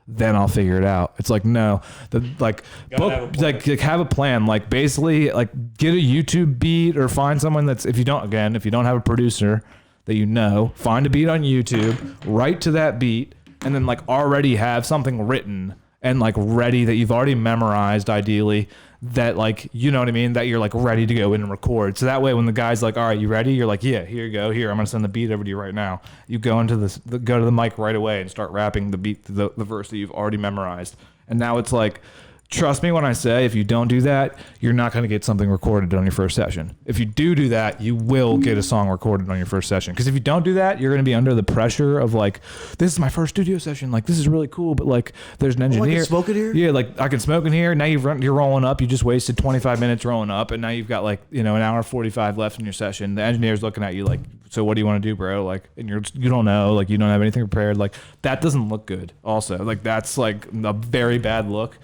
then I'll figure it out. It's like, no, have a plan. Like basically like get a YouTube beat, or find someone that's, if you don't have a producer that you know, find a beat on YouTube, write to that beat, and then like already have something written and like ready that you've already memorized, ideally, that like, you know what I mean, that you're like ready to go in and record. So that way when the guy's like, all right, you ready? You're like, yeah, here you go. Here, I'm gonna send the beat over to you right now. You go into go to the mic right away and start rapping the beat, the verse that you've already memorized. And now it's like, trust me when I say, if you don't do that, you're not going to get something recorded on your first session. If you do that, you will get a song recorded on your first session. Because if you don't do that, you're going to be under the pressure of like, this is my first studio session. Like, this is really cool, but like, there's an engineer. I can smoke in here? Yeah, like I can smoke in here. Now you're rolling up. You just wasted 25 minutes rolling up, and now you've got like, an hour 45 left in your session. The engineer's looking at you like, so what do you want to do, bro? Like, and you don't know, like you don't have anything prepared. Like that doesn't look good. Also, like that's like a very bad look.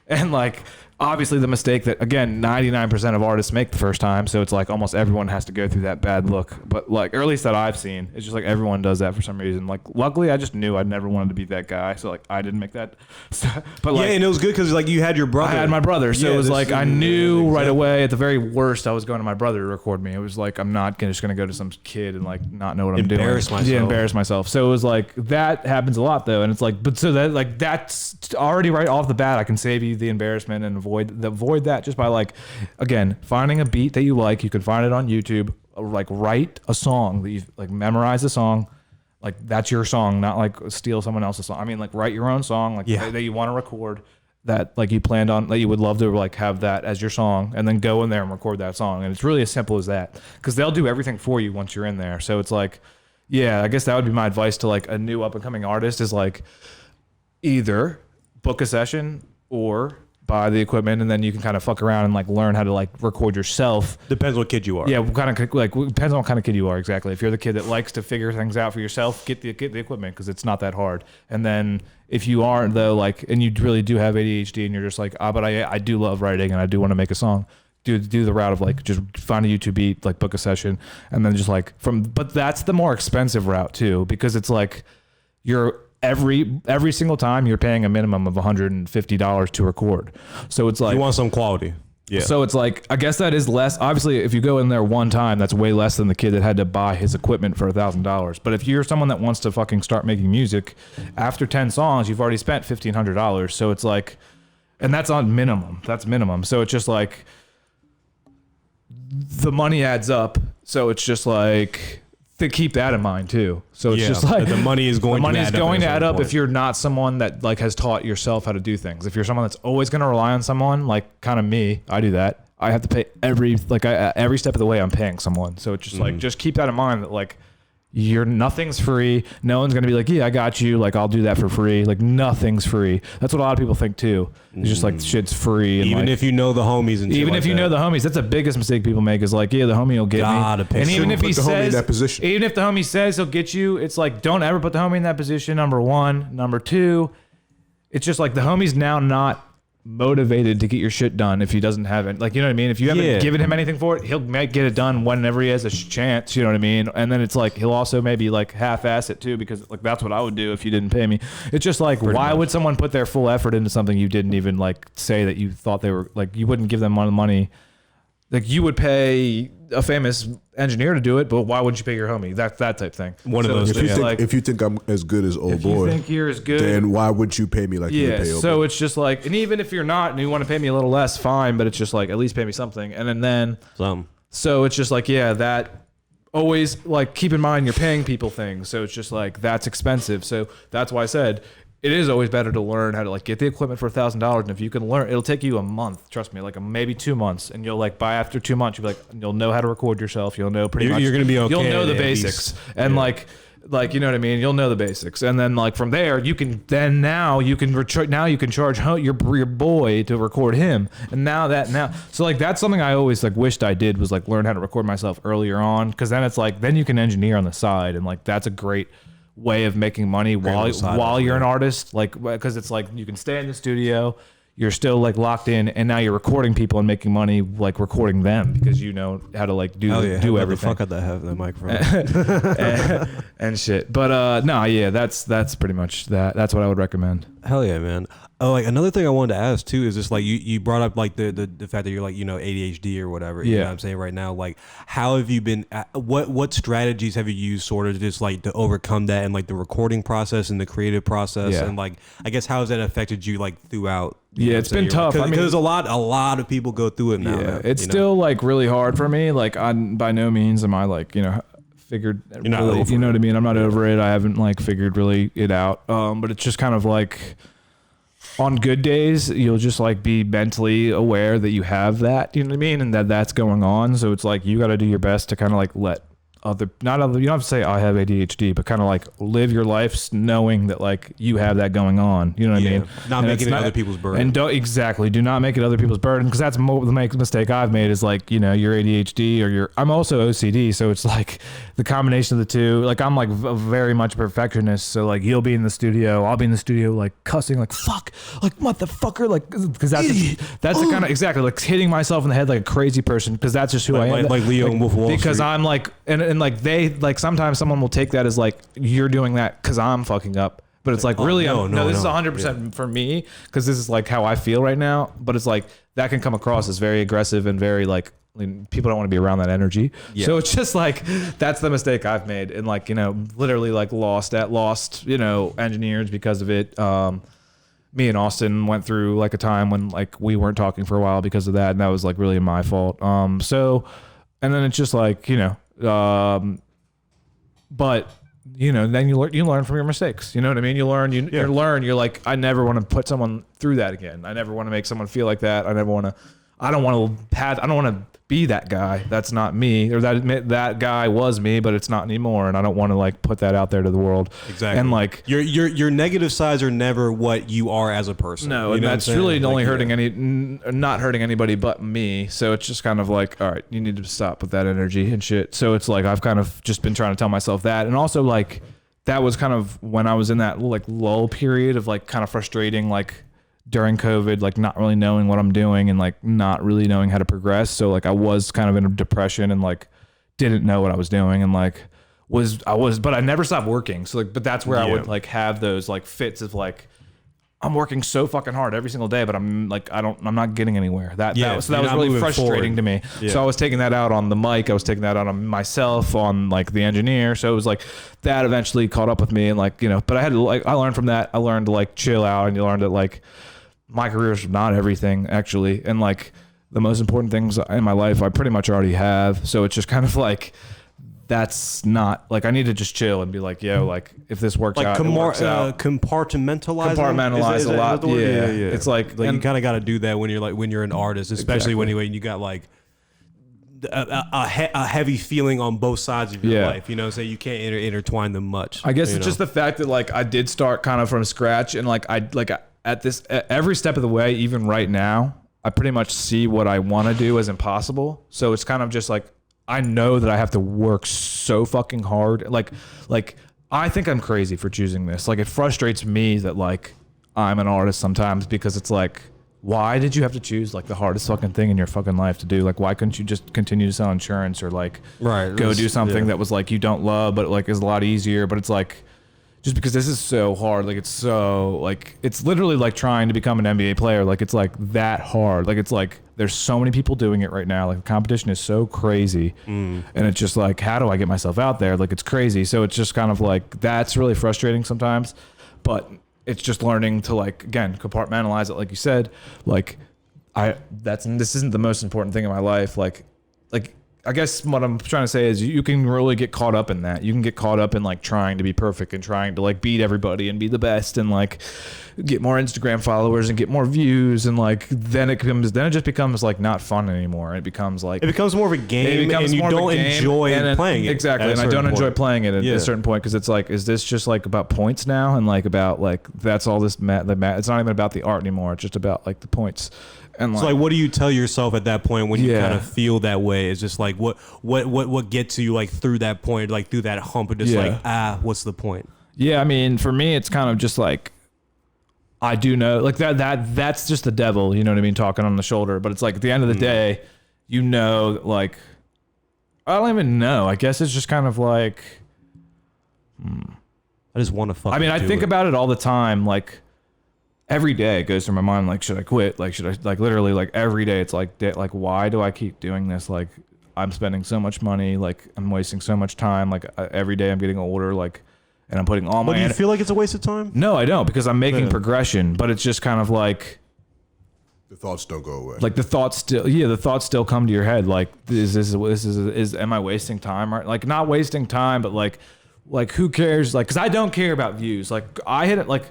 And like, obviously the mistake that, again, 99% of artists make the first time. So it's like almost everyone has to go through that bad look. But like, or at least that I've seen, it's just like everyone does that for some reason. Like, luckily, I just knew I never wanted to be that guy. So like, I didn't make that. So, but like, yeah, and it was good because like you had your brother. I had my brother. So Yeah, it was like, I knew right exactly. away at the very worst, I was going to my brother to record me. It was like, I'm not just going to go to some kid and like not know what I'm doing. Yeah, embarrass myself. So it was like, that happens a lot though. And it's like, but so that like, that's already right off the bat, I can save you the embarrassment and avoid that just by like, again, finding a beat that you like. You can find it on YouTube. Like, write a song that you like, memorize a song, like that's your song, not like steal someone else's song. I mean, like, write your own song, like that you want to record, that like you planned on, that you would love to like have that as your song, and then go in there and record that song. And it's really as simple as that, because they'll do everything for you once you're in there. So it's like, yeah, I guess that would be my advice to like a new up and coming artist, is like either book a session or buy the equipment, and then you can kind of fuck around and like learn how to like record yourself. Depends what kid you are. Yeah, kind of like depends on what kind of kid you are. Exactly. If you're the kid that likes to figure things out for yourself, get the equipment, because it's not that hard. And then if you aren't though, like, and you really do have ADHD and you're just like, but I do love writing and I do want to make a song, do the route of like just find a YouTube beat, like book a session, and then just like but that's the more expensive route too, because it's like you're every single time you're paying a minimum of $150 to record. So it's like, you want some quality. Yeah. So it's like, I guess that is less. Obviously, if you go in there one time, that's way less than the kid that had to buy his equipment for $1,000. But if you're someone that wants to fucking start making music, after 10 songs, you've already spent $1,500. So it's like, and that's on minimum. That's minimum. So it's just like, the money adds up. So it's just like, to keep that in mind too. So it's just like, the money is going to add up if you're not someone that like has taught yourself how to do things. If you're someone that's always going to rely on someone, like kind of me, I do that. I have to pay every step of the way I'm paying someone. So it's just like, just keep that in mind, that like, nothing's free. No one's going to be like, yeah, I got you. Like, I'll do that for free. Like, nothing's free. That's what a lot of people think too. It's just like, shit's free. And even like, if you know the homies and shit even like if you know the homies, that's the biggest mistake people make, is like, yeah, the homie will get me. And even if he says, even if the homie says he'll get you, it's like, don't ever put the homie in that position. Number one. Number two, it's just like the homie's now not motivated to get your shit done if he doesn't have it. Like, you know what I mean? If you haven't given him anything for it, he'll get it done whenever he has a chance, you know what I mean? And then it's like, he'll also maybe like half-ass it too, because like, that's what I would do if you didn't pay me. It's just like, why would someone put their full effort into something you didn't even like say that you thought they were, like, you wouldn't give them money. Like, you would pay a famous engineer to do it, but why wouldn't you pay your homie? That type thing. One of those things. If you think I'm as good as old boy, if you think you're as good, then why would you pay me like you would pay old boy? So it's just like, and even if you're not and you want to pay me a little less, fine, but it's just like, at least pay me something. And then so it's just like, yeah, that always, like, keep in mind you're paying people things. So it's just like, that's expensive. So that's why I said, it is always better to learn how to like get the equipment for $1,000. And if you can learn, it'll take you a month, trust me, like maybe 2 months, and you'll like after 2 months, you'll know how to record yourself. You'll know pretty much. You're going to be okay. You'll know the basics. And like, you know what I mean? You'll know the basics. And then like from there, you can charge your boy to record him. And so like, that's something I always like wished I did, was like learn how to record myself earlier on. Cause then it's like, then you can engineer on the side. And like, that's a great way of making money while you're an artist, like, because it's like you can stay in the studio, you're still like locked in, and now you're recording people and making money like recording them, because you know how to like do everything. The fuck out that microphone and shit. But that's pretty much that. That's what I would recommend. Hell yeah, man. Oh, like another thing I wanted to ask too is just like you brought up like the fact that you're like, you know, ADHD or whatever. You know what I'm saying right now. Like, how have you been? What strategies have you used sort of just like to overcome that and like the recording process and the creative process and like, I guess, how has that affected you like throughout? Yeah, it's been tough. Because a lot of people go through it now. Yeah, man, it's still like really hard for me. Like, by no means am I like, you know, figured really, you know what I mean? I'm not over it. I haven't like figured really it out. But it's just kind of like, on good days, you'll just like be mentally aware that you have that, you know what I mean? And that's going on. So it's like, you got to do your best to kind of like let not other, you don't have to say I have ADHD, but kind of like live your life knowing that like you have that going on. You know what I mean? Not making it other people's burden. And do not make it other people's burden, because that's the mistake I've made is like, you know, your ADHD or I'm also OCD. So it's like the combination of the two. Like I'm like very much a perfectionist. So like you'll be in the studio, I'll be in the studio like cussing like fuck, like motherfucker, like because that's the kind of exactly like hitting myself in the head like a crazy person, because that's just who I am. Like Leo and Wolf of Wall because Street. I'm like and like they like sometimes someone will take that as like you're doing that because I'm fucking up, but it's like really no, this is 100% for me, because this is like how I feel right now. But it's like that can come across as very aggressive and very like, I mean, people don't want to be around that energy. So it's just like that's the mistake I've made, and like, you know, literally like lost you know, engineers because of it. Me and Austin went through like a time when like we weren't talking for a while because of that, and that was like really my fault. So and then it's just like, you know, but you know, then you learn from your mistakes. You know what I mean? You learn. You're like, I never want to put someone through that again. I never want to make someone feel like that. I don't want to be that guy. That's not me. Or that guy was me, but it's not anymore. And I don't want to like put that out there to the world. Exactly. And like your negative sides are never what you are as a person. No, and that's really only not hurting anybody but me. So it's just kind of like, all right, you need to stop with that energy and shit. So it's like I've kind of just been trying to tell myself that. And also like that was kind of when I was in that like lull period of like kind of frustrating, like during COVID, like not really knowing what I'm doing and like not really knowing how to progress. So like I was kind of in a depression and like didn't know what I was doing, and like but I never stopped working. So like, but that's where I would like have those like fits of like, I'm working so fucking hard every single day, but I'm like, I'm not getting anywhere. That was really frustrating to me. Yeah. So I was taking that out on the mic. I was taking that out on myself, on like the engineer. So it was like that eventually caught up with me, and like, you know, but I had to like, I learned from that. I learned to like chill out, and you learned that like my career is not everything actually. And like the most important things in my life, I pretty much already have. So it's just kind of like, that's not like, I need to just chill and be like, yo, like if this works like out, it works out. Compartmentalize a lot. Yeah. It's like you kind of got to do that when you're an artist, especially when you got like a heavy feeling on both sides of your life, you know, so you can't intertwine them much. I guess it's just the fact that like I did start kind of from scratch, and like at every step of the way, even right now, I pretty much see what I want to do as impossible. So it's kind of just like, I know that I have to work so fucking hard. Like I think I'm crazy for choosing this. Like it frustrates me that like I'm an artist sometimes, because it's like, why did you have to choose like the hardest fucking thing in your fucking life to do? Like, why couldn't you just continue to sell insurance, or like go do something that was like you don't love, but like is a lot easier? But it's like, just because this is so hard, like it's so like, it's literally like trying to become an NBA player. Like it's like that hard. Like it's like there's so many people doing it right now. Like the competition is so crazy, and it's just like, how do I get myself out there? Like it's crazy. So it's just kind of like, that's really frustrating sometimes, but it's just learning to like, again, compartmentalize it. Like you said, like this isn't the most important thing in my life. Like I guess what I'm trying to say is you can really get caught up in that. You can get caught up in like trying to be perfect and trying to like beat everybody and be the best and like get more Instagram followers and get more views, and like then it just becomes like not fun anymore. It becomes like, it becomes more of a game, and you don't enjoy playing it. Exactly, and I don't enjoy playing it at a certain point, because it's like, is this just like about points now, and like about like that's all this it's not even about the art anymore. It's just about like the points. And so like, what do you tell yourself at that point when you kind of feel that way? It's just like, what gets you like through that point, like through that hump, and just like, what's the point? Yeah, I mean, for me, it's kind of just like, I do know like that's just the devil, you know what I mean, talking on the shoulder. But it's like at the end of the day, you know, like I don't even know. I guess it's just kind of like, I just want to fucking. I mean, I think about it all the time, like. Every day it goes through my mind, like, should I quit? Like, should I, like, literally, like, every day it's like, why do I keep doing this? Like, I'm spending so much money, like, I'm wasting so much time. Like, every day I'm getting older, like, and I'm putting all my... But do you feel like it's a waste of time? No, I don't, because I'm making progression, but it's just kind of like... The thoughts don't go away. Like, the thoughts still come to your head. Like, am I wasting time? Or, like, not wasting time, but like, who cares? Like, because I don't care about views. Like, I hit it, like...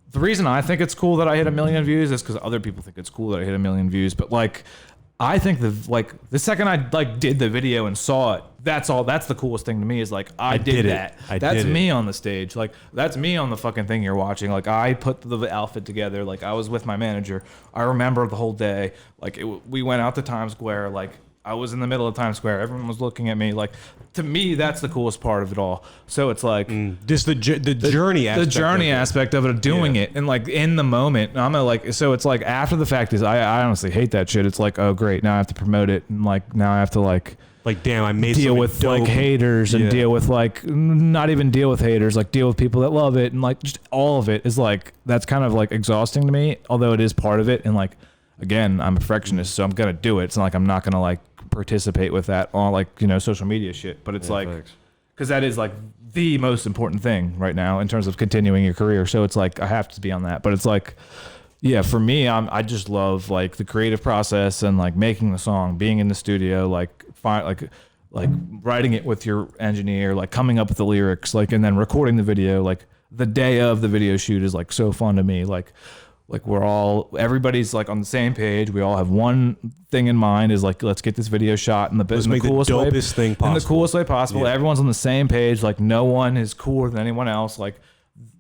The reason I think it's cool that I hit 1 million views is because other people think it's cool that I hit 1 million views. But like, I think the second I like did the video and saw it, that's the coolest thing to me is like I did that. That's me on the stage. Like that's me on the fucking thing you're watching. Like I put the outfit together. Like I was with my manager. I remember the whole day. Like we went out to Times Square. Like I was in the middle of Times Square. Everyone was looking at me. Like to me, that's the coolest part of it all. So it's like just the journey aspect. The journey aspect of it, of doing it, and like in the moment. I'm like, so it's like after the fact is I honestly hate that shit. It's like, oh great, now I have to promote it, and like now I have to like damn, I made deal with dope. like haters and deal with like not even deal with haters, like deal with people that love it, and like just all of it is like that's kind of like exhausting to me. Although it is part of it, and like again, I'm a perfectionist, so I'm gonna do it. It's not like I'm not gonna like participate with that on like social media shit, but it's like because that is like the most important thing right now in terms of continuing your career. So it's like I have to be on that, but it's like for me, I just love like the creative process and like making the song, being in the studio, like writing it with your engineer, like coming up with the lyrics, like and then recording the video. Like the day of the video shoot is like so fun to me. Like everybody's like on the same page. We all have one thing in mind is like, let's get this video shot in the coolest thing possible. In the coolest way possible. Yeah. Everyone's on the same page. Like no one is cooler than anyone else. Like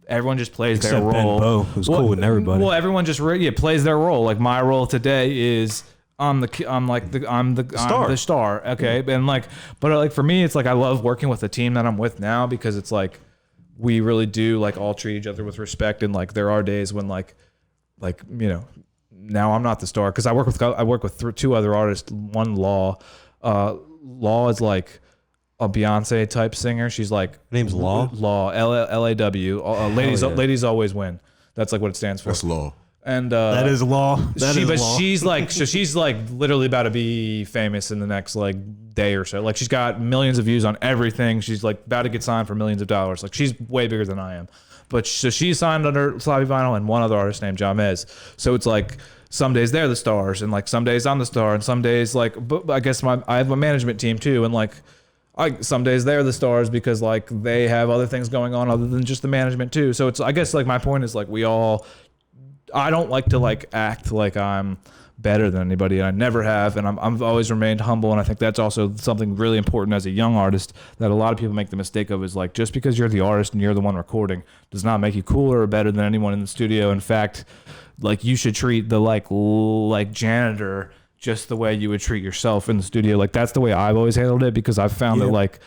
everyone just plays their role. Ben Boh, who's cool with everybody. Well, everyone just plays their role. Like my role today is I'm the star. Okay. And like, but like for me, it's like, I love working with the team that I'm with now because it's like, we really do like all treat each other with respect. And like, there are days when like, now I'm not the star. Cause I work with two other artists. One Law is like a Beyonce type singer. She's like, her name's Law, Law. Ladies always win. That's like what it stands for. That's Law. And that is Law. She's like, so she's like literally about to be famous in the next like day or so. Like she's got millions of views on everything. She's like about to get signed for millions of dollars. Like she's way bigger than I am. But so she's signed under Sloppy Vinyl and one other artist named Jamez. So it's like some days they're the stars and like some days I'm the star and some days like, but I guess I have a management team too. And like some days they're the stars because like they have other things going on other than just the management too. So it's, I guess like my point is like I don't like to like act like I'm better than anybody. I never have. And I've always remained humble. And I think that's also something really important as a young artist that a lot of people make the mistake of is like, just because you're the artist and you're the one recording does not make you cooler or better than anyone in the studio. In fact, like you should treat the like janitor just the way you would treat yourself in the studio. Like that's the way I've always handled it because I've found that like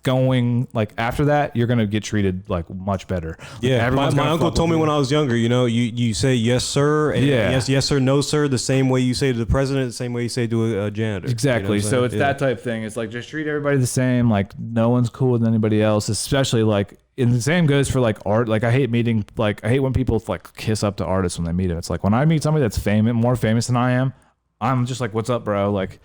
going like after that you're gonna get treated like much better. My uncle told me when I was younger, you say yes sir and yes sir, no sir, the same way you say to the president, the same way you say to a janitor. Exactly. So it's that type thing. It's like just treat everybody the same. Like no one's cooler than anybody else, especially like, and the same goes for like art. Like I hate when people like kiss up to artists when they meet them. It's like when I meet somebody that's more famous than I am, I'm just like, what's up, bro? Like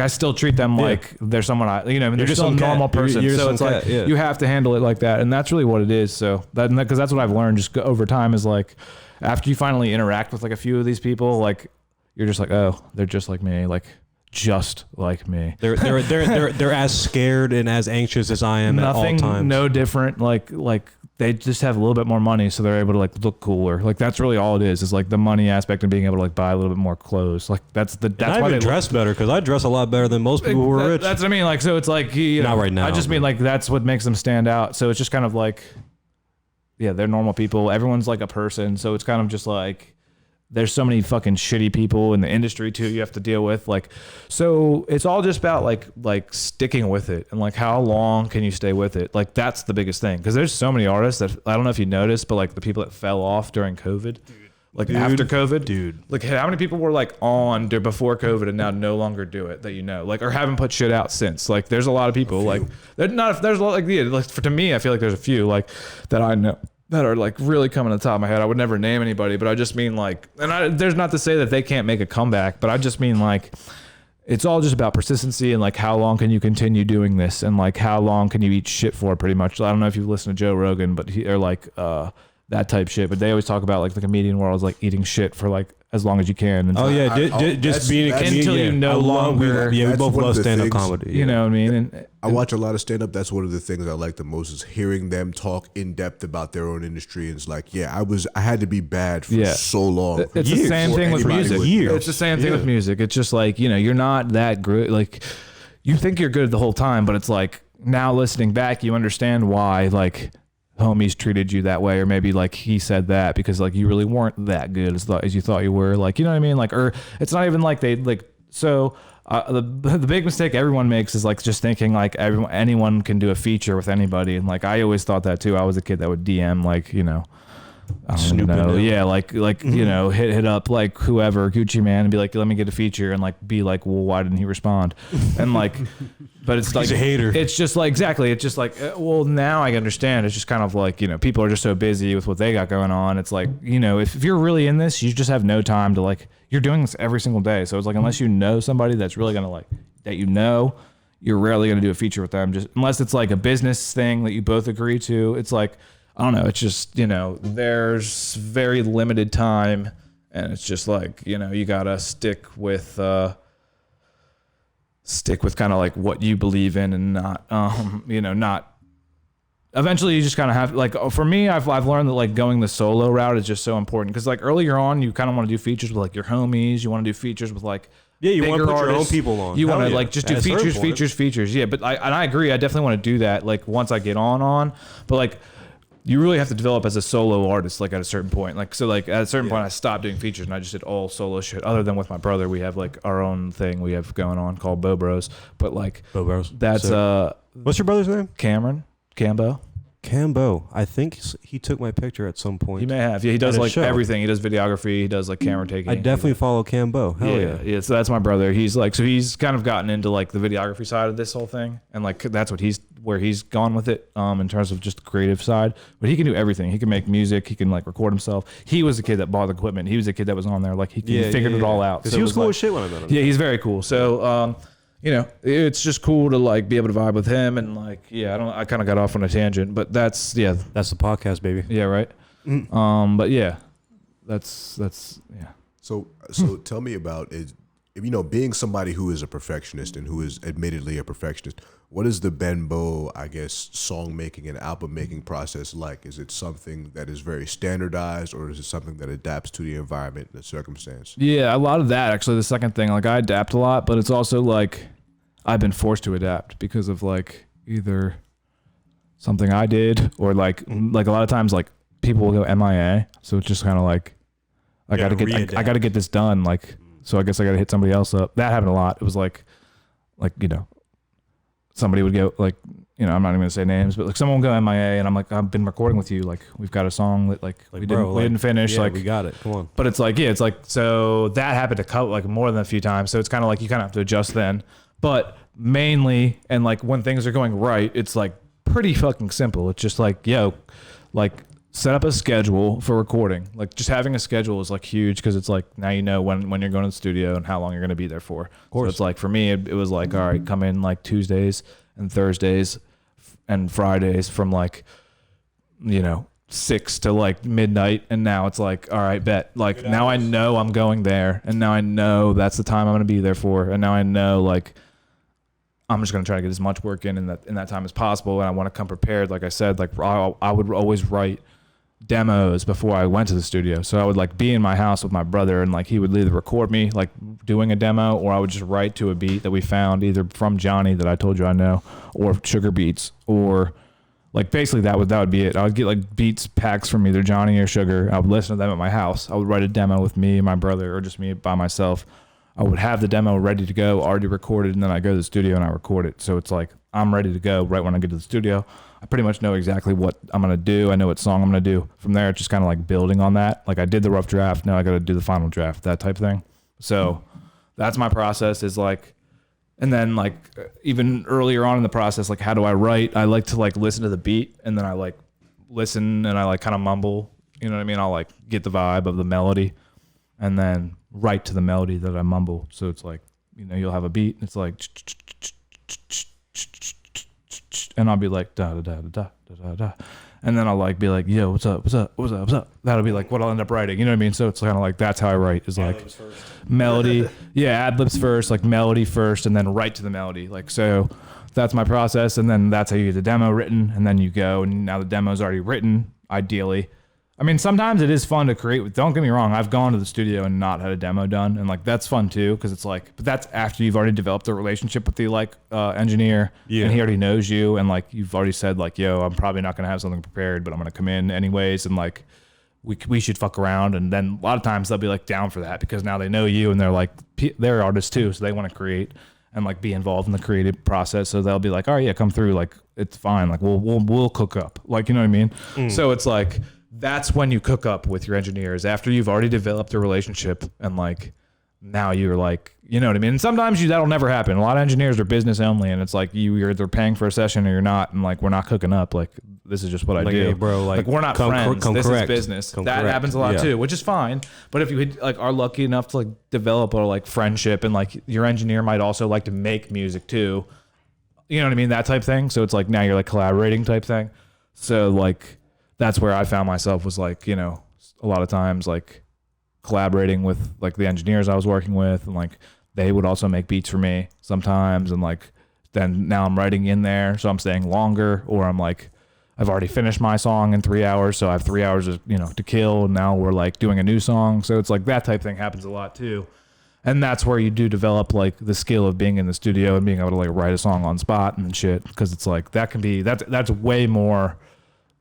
I still treat them like they're someone they're still a normal person. So it's like you have to handle it like that, and that's really what it is. So because that's what I've learned just over time is like after you finally interact with like a few of these people, like you're just like, oh, they're just like me, just like me. They're as scared and as anxious as I am at all times. No different. Like they just have a little bit more money, so they're able to like look cooler. Like that's really all it is like the money aspect of being able to like buy a little bit more clothes. Like that's why they dress better because I dress a lot better than most people who are rich. That's what I mean. Like so, it's like not right now. I just mean like that's what makes them stand out. So it's just kind of like, they're normal people. Everyone's like a person. So it's kind of just like. There's so many fucking shitty people in the industry too you have to deal with. Like, so it's all just about like sticking with it and like how long can you stay with it? Like that's the biggest thing. Cause there's so many artists that I don't know if you noticed, but like the people that fell off during COVID, after COVID, like how many people were like on before COVID and now no longer do it that like, or haven't put shit out since. Like there's a lot of people like there's a lot to me, I feel like there's a few like that I know that are like really coming to the top of my head. I would never name anybody, but I just mean like, there's not to say that they can't make a comeback, but I just mean like, it's all just about persistency and like how long can you continue doing this and like how long can you eat shit for pretty much. I don't know if you've listened to Joe Rogan, but they're like that type shit, but they always talk about like the comedian world is like eating shit for like as long as you can. Oh yeah, just being a comedian until you no longer. We That's both one of love the stand-up things- comedy. You know what I mean? And I watch a lot of stand up. That's one of the things I like the most is hearing them talk in depth about their own industry. And it's like, I had to be bad for so long. It's the same thing with music. Years. It's the same thing with music. It's just like, you're not that good. Like, you think you're good the whole time, but it's like now listening back, you understand why like homies treated you that way, or maybe like he said that because like you really weren't that good as you thought you were. Like, you know what I mean? Like, or it's not even like they like so. The big mistake everyone makes is like just thinking like anyone can do a feature with anybody, and like I always thought that too. I was a kid that would DM like Snoop know. Yeah, like hit up like whoever Gucci Man and be like, let me get a feature, and like be like, well, why didn't he respond? And like, but it's like he's a hater. It's just like exactly. It's just like, well, now I understand. It's just kind of like people are just so busy with what they got going on. It's like if you're really in this, you just have no time to like. You're doing this every single day, so it's like unless you know somebody that's really gonna like that you're rarely gonna do a feature with them. Just unless it's like a business thing that you both agree to. It's like I don't know. It's just there's very limited time, and it's just like you gotta stick with kind of like what you believe in, and not not. Eventually, you just kind of have like for me, I've learned that like going the solo route is just so important because like earlier on, you kind of want to do features with like your homies. You want to do features with like you want to put artists. your own people on. You want to like just do features. Yeah, but I agree. I definitely want to do that. Like once I get on, but like. You really have to develop as a solo artist, like at a certain point. Like so, like at a certain point, I stopped doing features and I just did all solo shit. Other than with my brother, we have like our own thing we have going on called Bo Bros. But like, Bo Bros. That's what's your brother's name? Cambo. I think he took my picture at some point. He may have. Yeah, he does like everything. He does videography. He does like camera taking. I definitely follow Cambo. Hell yeah. Yeah. So that's my brother. He's like, so he's kind of gotten into like the videography side of this whole thing, and like that's where he's gone with it. In terms of just the creative side, but he can do everything. He can make music. He can like record himself. He was the kid that bought the equipment. He was the kid that was on there. Like he figured it all out. Because he was cool as shit when I met him. Yeah, he's very cool. So. It's just cool to like be able to vibe with him, and like, I kind of got off on a tangent, but that's the podcast, baby. Yeah, right. But yeah, that's yeah. So tell me about being somebody who is a perfectionist and who is admittedly a perfectionist. What is the Ben Boh, I guess, song making and album making process like? Is it something that is very standardized, or is it something that adapts to the environment and the circumstance? Yeah, a lot of that actually. The second thing, like I adapt a lot, but it's also like I've been forced to adapt because of like either something I did or like a lot of times like people will go MIA, so it's just kind of like I gotta get this done. Like, so I guess I gotta hit somebody else up. That happened a lot. It was like somebody would go like, I'm not even gonna say names, but like someone would go MIA and I'm like, I've been recording with you. Like we've got a song that like we didn't finish. Yeah, like we got it. Come on. But it's like, it's like, so that happened a couple, like more than a few times. So it's kind of like, you kind of have to adjust then, but mainly, and like when things are going right, it's like pretty fucking simple. It's just like, like set up a schedule for recording. Like just having a schedule is like huge. Cause it's like, now you know when you're going to the studio and how long you're going to be there for. Of course. So it's like, for me, it was like, all right, come in like Tuesdays and Thursdays and Fridays from like, 6 to like midnight. And now it's like, all right, bet. Like now I know I'm going there, and now I know that's the time I'm going to be there for. And now I know like, I'm just going to try to get as much work in that time as possible. And I want to come prepared. Like I said, like I would always write demos before I went to the studio. So I would like be in my house with my brother, and like he would either record me like doing a demo, or I would just write to a beat that we found either from Johnny that I told you I know, or Sugar Beats, or like basically that would be it. I would get like beats packs from either Johnny or Sugar. I would listen to them at my house. I would write a demo with me and my brother, or just me by myself. I would have the demo ready to go, already recorded, and then I go to the studio and I record it. So it's like I'm ready to go right when I get to the studio. I pretty much know exactly what I'm going to do. I know what song I'm going to do. From there, it's just kind of like building on that. Like I did the rough draft. Now I got to do the final draft, that type of thing. So that's my process, is like, and then like even earlier on in the process, like how do I write? I like to like listen to the beat, and then I like listen and I like kind of mumble, you know what I mean? I'll like get the vibe of the melody and then write to the melody that I mumble. So it's like, you'll have a beat. It's like, and I'll be like da da da da da da da, and then I'll like be like, yo, what's up? That'll be like what I'll end up writing. You know what I mean? So it's kind of like that's how I write is like melody. Yeah, ad libs first, like melody first, and then write to the melody. Like so, that's my process, and then that's how you get the demo written, and then you go, and now the demo's already written. Ideally, I mean, sometimes it is fun to create. Don't get me wrong. I've gone to the studio and not had a demo done, and like that's fun too, because it's like, but that's after you've already developed a relationship with the engineer, and he already knows you, and like you've already said like, yo, I'm probably not gonna have something prepared, but I'm gonna come in anyways, and like we should fuck around, and then a lot of times they'll be like down for that because now they know you, and they're like they're artists too, so they want to create and like be involved in the creative process, so they'll be like, oh yeah, come through, like it's fine, like we'll cook up, like you know what I mean. So it's like. That's when you cook up with your engineers after you've already developed a relationship and like now you're like, you know what I mean? And sometimes that'll never happen. A lot of engineers are business only and it's like you're either paying for a session or you're not, and like we're not cooking up. Like this is just what I do. Hey, bro, like we're not friends. This is business. That happens a lot too, which is fine. But if you like are lucky enough to like develop a like friendship and like your engineer might also like to make music too. You know what I mean? That type thing. So it's like now you're like collaborating type thing. So like that's where I found myself was like, you know, a lot of times like collaborating with like the engineers I was working with, and like they would also make beats for me sometimes, and like then now I'm writing in there, so I'm staying longer, or I'm like I've already finished my song in 3 hours, so I have 3 hours of, you know, to kill, and now we're like doing a new song. So it's like that type thing happens a lot too. And that's where you do develop like the skill of being in the studio and being able to like write a song on spot and shit, because it's like that can be that's way more.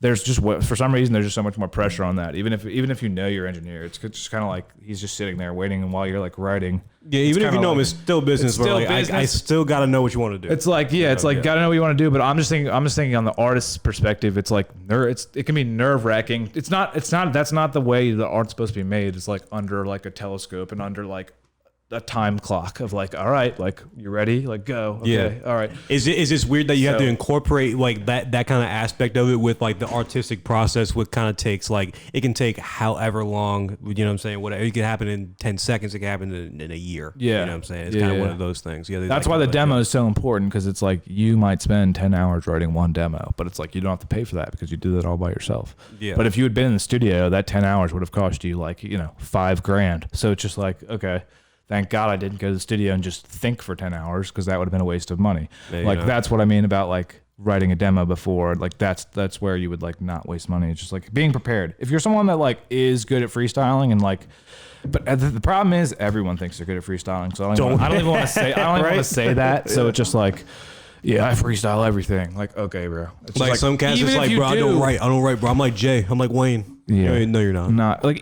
There's just for some reason there's just so much more pressure on that. Even if you know your engineer, it's just kind of like he's just sitting there waiting, and while you're like writing. Yeah, even if you know him, it's still business. But like, I still got to know what you want to do. It's like gotta know what you want to do. But I'm just thinking on the artist's perspective. It's like it can be nerve wracking. It's not. That's not the way the art's supposed to be made. It's like under like a telescope and under like a time clock of like, all right, like you ready, like go. Okay, all right. Is this weird that you have to incorporate like that kind of aspect of it with like the artistic process, what kind of takes like it can take however long, you know what I'm saying, whatever, it can happen in 10 seconds, it can happen in a year. You know what I'm saying, it's kind of one of those things. That's why the demo is so important, because it's like you might spend 10 hours writing one demo, but it's like you don't have to pay for that because you do that all by yourself. But if you had been in the studio, that 10 hours would have cost you like, you know, $5,000. So it's just like, okay, thank God I didn't go to the studio and just think for 10 hours, because that would have been a waste of money. That's what I mean about like writing a demo before. Like that's where you would like not waste money. It's just like being prepared. If you're someone that like is good at freestyling and like, but the problem is everyone thinks they're good at freestyling. So I don't even want to say want to say that. So it's just like, yeah, I freestyle everything. Like, okay, bro. It's like some cats is like, bro, I don't write, bro. I'm like Jay. I'm like Wayne. Yeah. No, you're not. Not like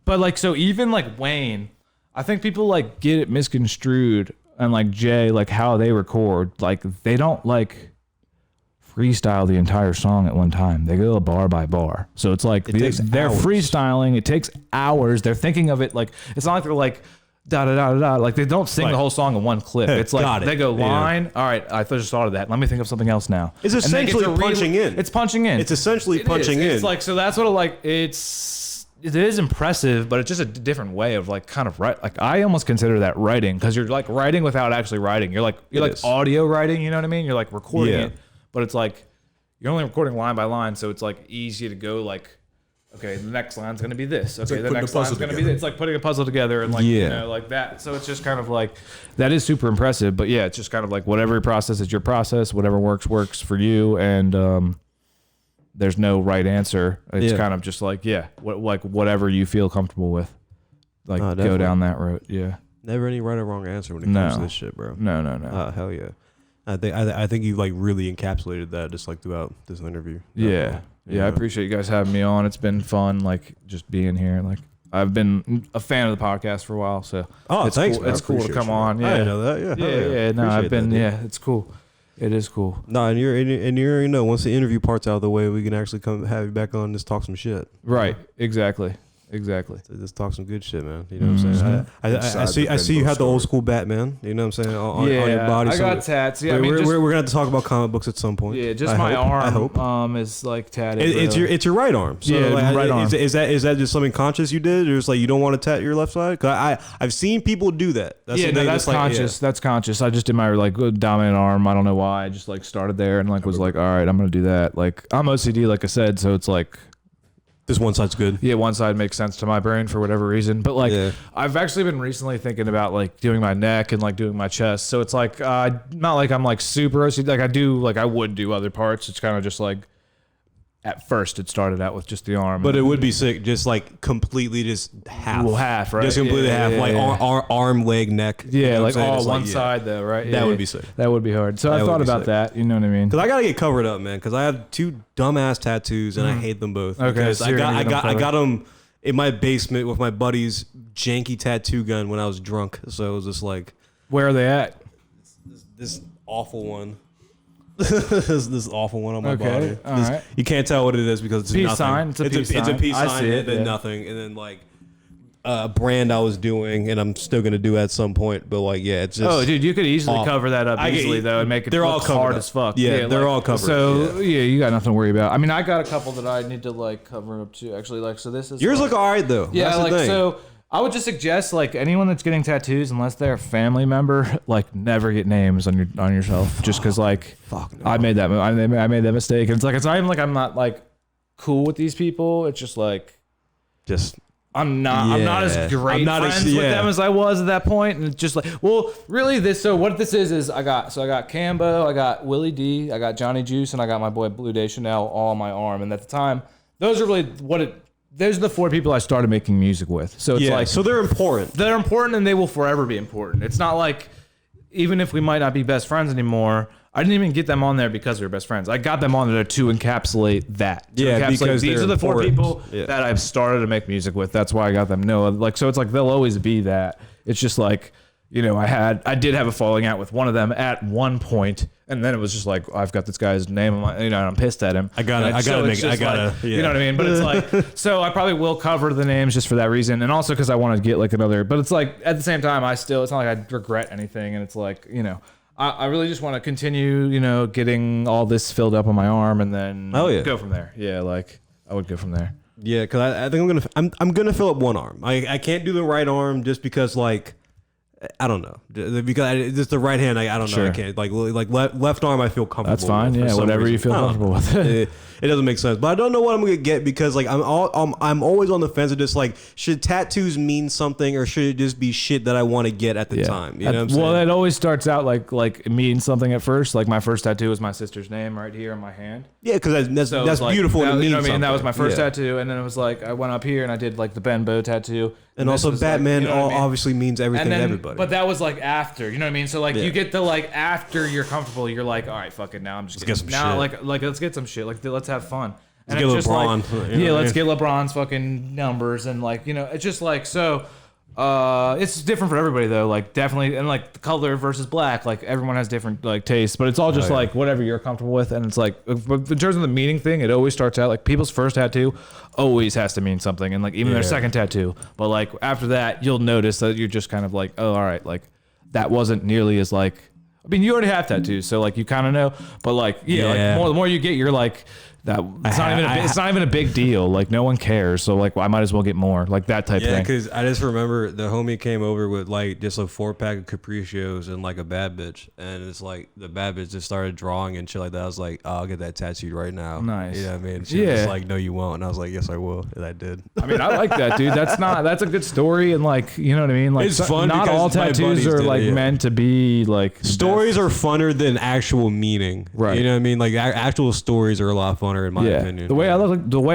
But like, so even like Wayne, I think people like get it misconstrued, and like Jay, like how they record, like they don't like freestyle the entire song at one time. They go bar by bar. So it's like they're freestyling. It takes hours. They're thinking of it like, it's not like they're like da da da da da. Like they don't sing the whole song in one clip. It's like they go line. All right, I just thought of that. Let me think of something else now. It's essentially punching in. It's punching in. It's essentially punching in. It's like, so that's what it is impressive, but it's just a different way of like kind of write. Like I almost consider that writing, because you're like writing without actually writing. You're like audio writing. You know what I mean? You're like recording it, but it's like you're only recording line by line, so it's like easy to go like, okay, the next line's gonna be this. Okay, the next line's gonna be this. It's like putting a puzzle together and like you know, like that. So it's just kind of like that is super impressive. But yeah, it's just kind of like whatever process is your process. Whatever works for you, and there's no right answer. It's kind of just like, whatever you feel comfortable with. Like, go down that road. Yeah. Never any right or wrong answer when it comes to this shit, bro. No. Hell yeah. I think you like really encapsulated that just like throughout this interview. Yeah. I appreciate you guys having me on. It's been fun, like just being here. Like I've been a fan of the podcast for a while, so thanks. Cool. It's cool to come on. Yeah. I know that. Yeah. No, I've been. It's cool. It is cool. No, and you already know, once the interview part's out of the way, we can actually come have you back on and just talk some shit. Right. Exactly. exactly. Just talk some good shit, man. You know what I'm saying? I see you have the old school Batman. You know what I'm saying? On your body. I got tats. Yeah, we're gonna have to talk about comic books at some point. Yeah, just my arm. Is like tatted. It's your right arm. So right arm. Is that just something conscious you did, or it's like you don't want to tat your left side? Cause I've seen people do that. That's conscious. That's conscious. I just did my like dominant arm. I don't know why. I just like started there and like was like, all right, I'm gonna do that. Like I'm OCD, like I said, so it's like. This one side's good. Yeah, one side makes sense to my brain for whatever reason. But like, I've actually been recently thinking about like doing my neck and like doing my chest. So it's like, not like I'm like super OCD. Like I would do other parts. It's kind of just like, at first it started out with just the arm. But it would be sick, just like completely just half. Well, half, right? Just completely half, like arm, leg, neck. Yeah, you know like all one side though, right? That would be sick. That would be hard. So I thought about that, you know what I mean? Because I gotta get covered up, man. Because I have 2 dumbass tattoos and I hate them both. Okay, because so I got them in my basement with my buddy's janky tattoo gun when I was drunk. So it was just like, where are they at? This awful one. this awful one on my body. All right. You can't tell what it is because it's peace nothing. Sign. It's a peace sign. It's a peace I sign see it, and then nothing. And then like a brand I was doing and I'm still gonna do at some point. But like it's just. Oh, dude, you could easily cover that up easily though and make it look hard as fuck. Yeah, they're all covered. So yeah, you got nothing to worry about. I mean, I got a couple that I need to like cover up too. Actually, like so this is yours like, look all right though. Yeah, that's like the thing. so. I would just suggest like anyone that's getting tattoos, unless they're a family member, like never get names on yourself, just because like no. I made that mistake. And it's not even like I'm not like cool with these people. It's just like I'm not as great friends with them as I was at that point. And it's just like, well, really so what this is I got Cambo, I got Willie D, I got Johnny Juice, and I got my boy Blue Day Chanel all on my arm. And at the time, those are really those are the 4 people I started making music with. So it's like, so they're important. They're important and they will forever be important. It's not like, even if we might not be best friends anymore, I didn't even get them on there because we were best friends. I got them on there to encapsulate that. Because these are the 4 people that I've started to make music with. That's why I got them. No, like, so it's like, they'll always be that. It's just like, you know, I did have a falling out with one of them at one point, and then it was just like, I've got this guy's name, and I'm pissed at him. I gotta, you know what I mean? But it's like, so I probably will cover the names just for that reason, and also because I want to get like another. But it's like at the same time, it's not like I regret anything, and it's like, you know, I really just want to continue, you know, getting all this filled up on my arm, and then go from there. Yeah, like I would go from there. Yeah, because I think I'm gonna fill up one arm. I can't do the right arm just because like. I don't know because just the right hand. I don't know. I can't like left arm. I feel comfortable. That's fine. With yeah, whatever reason. You feel comfortable with. It doesn't make sense, but I don't know what I'm gonna get because like I'm always on the fence of just like should tattoos mean something or should it just be shit that I want to get at the time? You know what I'm saying? Well, it always starts out like it means something at first. Like my first tattoo was my sister's name right here on my hand. Yeah, because that's like, beautiful. That, you know what I mean? That was my first tattoo, and then it was like I went up here and I did like the Ben Boh tattoo. And also Batman like, you know obviously means everything to everybody. But that was like after, you know what I mean? So like you get the like after you're comfortable, you're like, all right, fuck it, now I'm just let's get some shit. Like let's get some shit. Like let's have fun. And let's get LeBron. Like, let's get LeBron's fucking numbers and like, you know, it's just like so. It's different for everybody though. Like definitely, and like the color versus black. Like everyone has different like tastes, but it's all just like whatever you're comfortable with. And it's like in terms of the meaning thing, it always starts out like people's first tattoo always has to mean something, and like even their second tattoo. But like after that, you'll notice that you're just kind of like, oh, all right, like that wasn't nearly as like. I mean, you already have tattoos, so like you kind of know. But like like the more you get, you're like. That it's not even a big deal. Like no one cares. So like I might as well get more. Like that type thing. Yeah, because I just remember the homie came over with like just a 4-pack of Capricios and like a bad bitch, and it's like the bad bitch just started drawing and shit like that. I was like, oh, I'll get that tattooed right now. Nice. You know what I mean? She was like, no, you won't. And I was like, yes, I will. And I did. I mean, I like that, dude. That's a good story, and like you know what I mean. Like it's fun. Not all tattoos are like meant to be like. Stories are funner than actual meaning. Right. You know what I mean? Like actual stories are a lot funner in my opinion. The way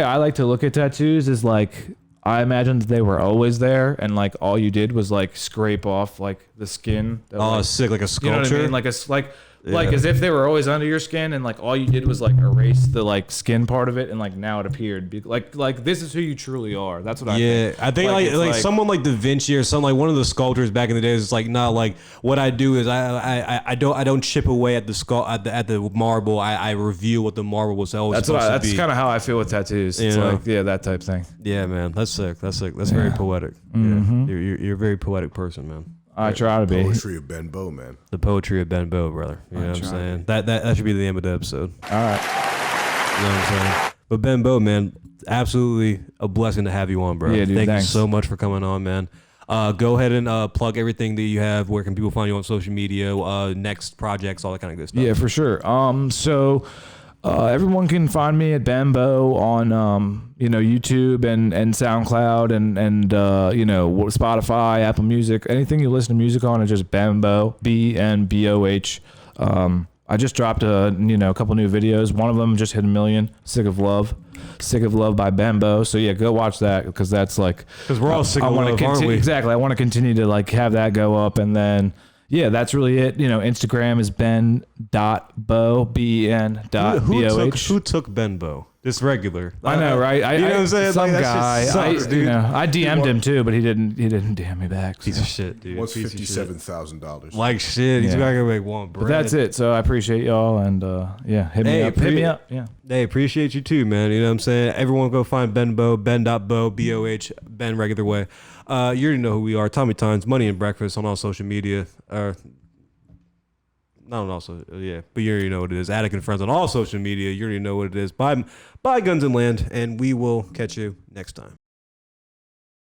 I like to look at tattoos is like I imagined they were always there, and like all you did was like scrape off like the skin. Sick, like a sculpture. You know what I mean? Like as if they were always under your skin, and like all you did was like erase the like skin part of it, and like now it appeared. Like this is who you truly are. That's what I think. I think like someone like Da Vinci or something, like one of the sculptors back in the days. It's like, nah, like what I do is I don't chip away at the skull at the marble. I reveal what the marble was always supposed to be. That's kind of how I feel with tattoos. It's like that type thing. Yeah, man, that's sick. That's very poetic. Mm-hmm. Yeah. You're a very poetic person, man. I try to be. Poetry of Ben Boh, man. The poetry of Ben Boh, brother. You know what I'm saying? That should be the name of the episode. All right. You know what I'm saying? But Ben Boh, man, absolutely a blessing to have you on, bro. Yeah, dude, Thank thanks. you so much for coming on, man. Go ahead and plug everything that you have. Where can people find you on social media? Next projects, all that kind of good stuff. Yeah, for sure. So everyone can find me at Ben Boh on YouTube and SoundCloud and Spotify, Apple Music, anything you listen to music on is just Ben Boh, BNBOH. I just dropped a couple new videos. One of them just hit 1 million. Sick of Love by Ben Boh. So yeah, go watch that because that's like because we're all sick of love, aren't we? Exactly. I want to continue to like have that go up, and then yeah, that's really it. Instagram is ben.boh, ben.boh. Who took Ben Boh? Just regular. I know, right? You know what I'm saying? Some like, guy. Sucks, dude. I DM'd him too, but he didn't DM me back. Piece of shit, dude. What's $57,000? Like shit. He's not gonna make one bread. But that's it. So I appreciate y'all, and hit me up. Hit me up. Yeah. Hey, appreciate you too, man. You know what I'm saying? Everyone go find Ben Boh, ben.boh, B-O-H, Ben regular way. You already know who we are. Tommy Times, Money and Breakfast on all social media. Not on also, yeah, but you already know what it is. Attic and Friends on all social media. You already know what it is. Buy Guns and Land, and we will catch you next time.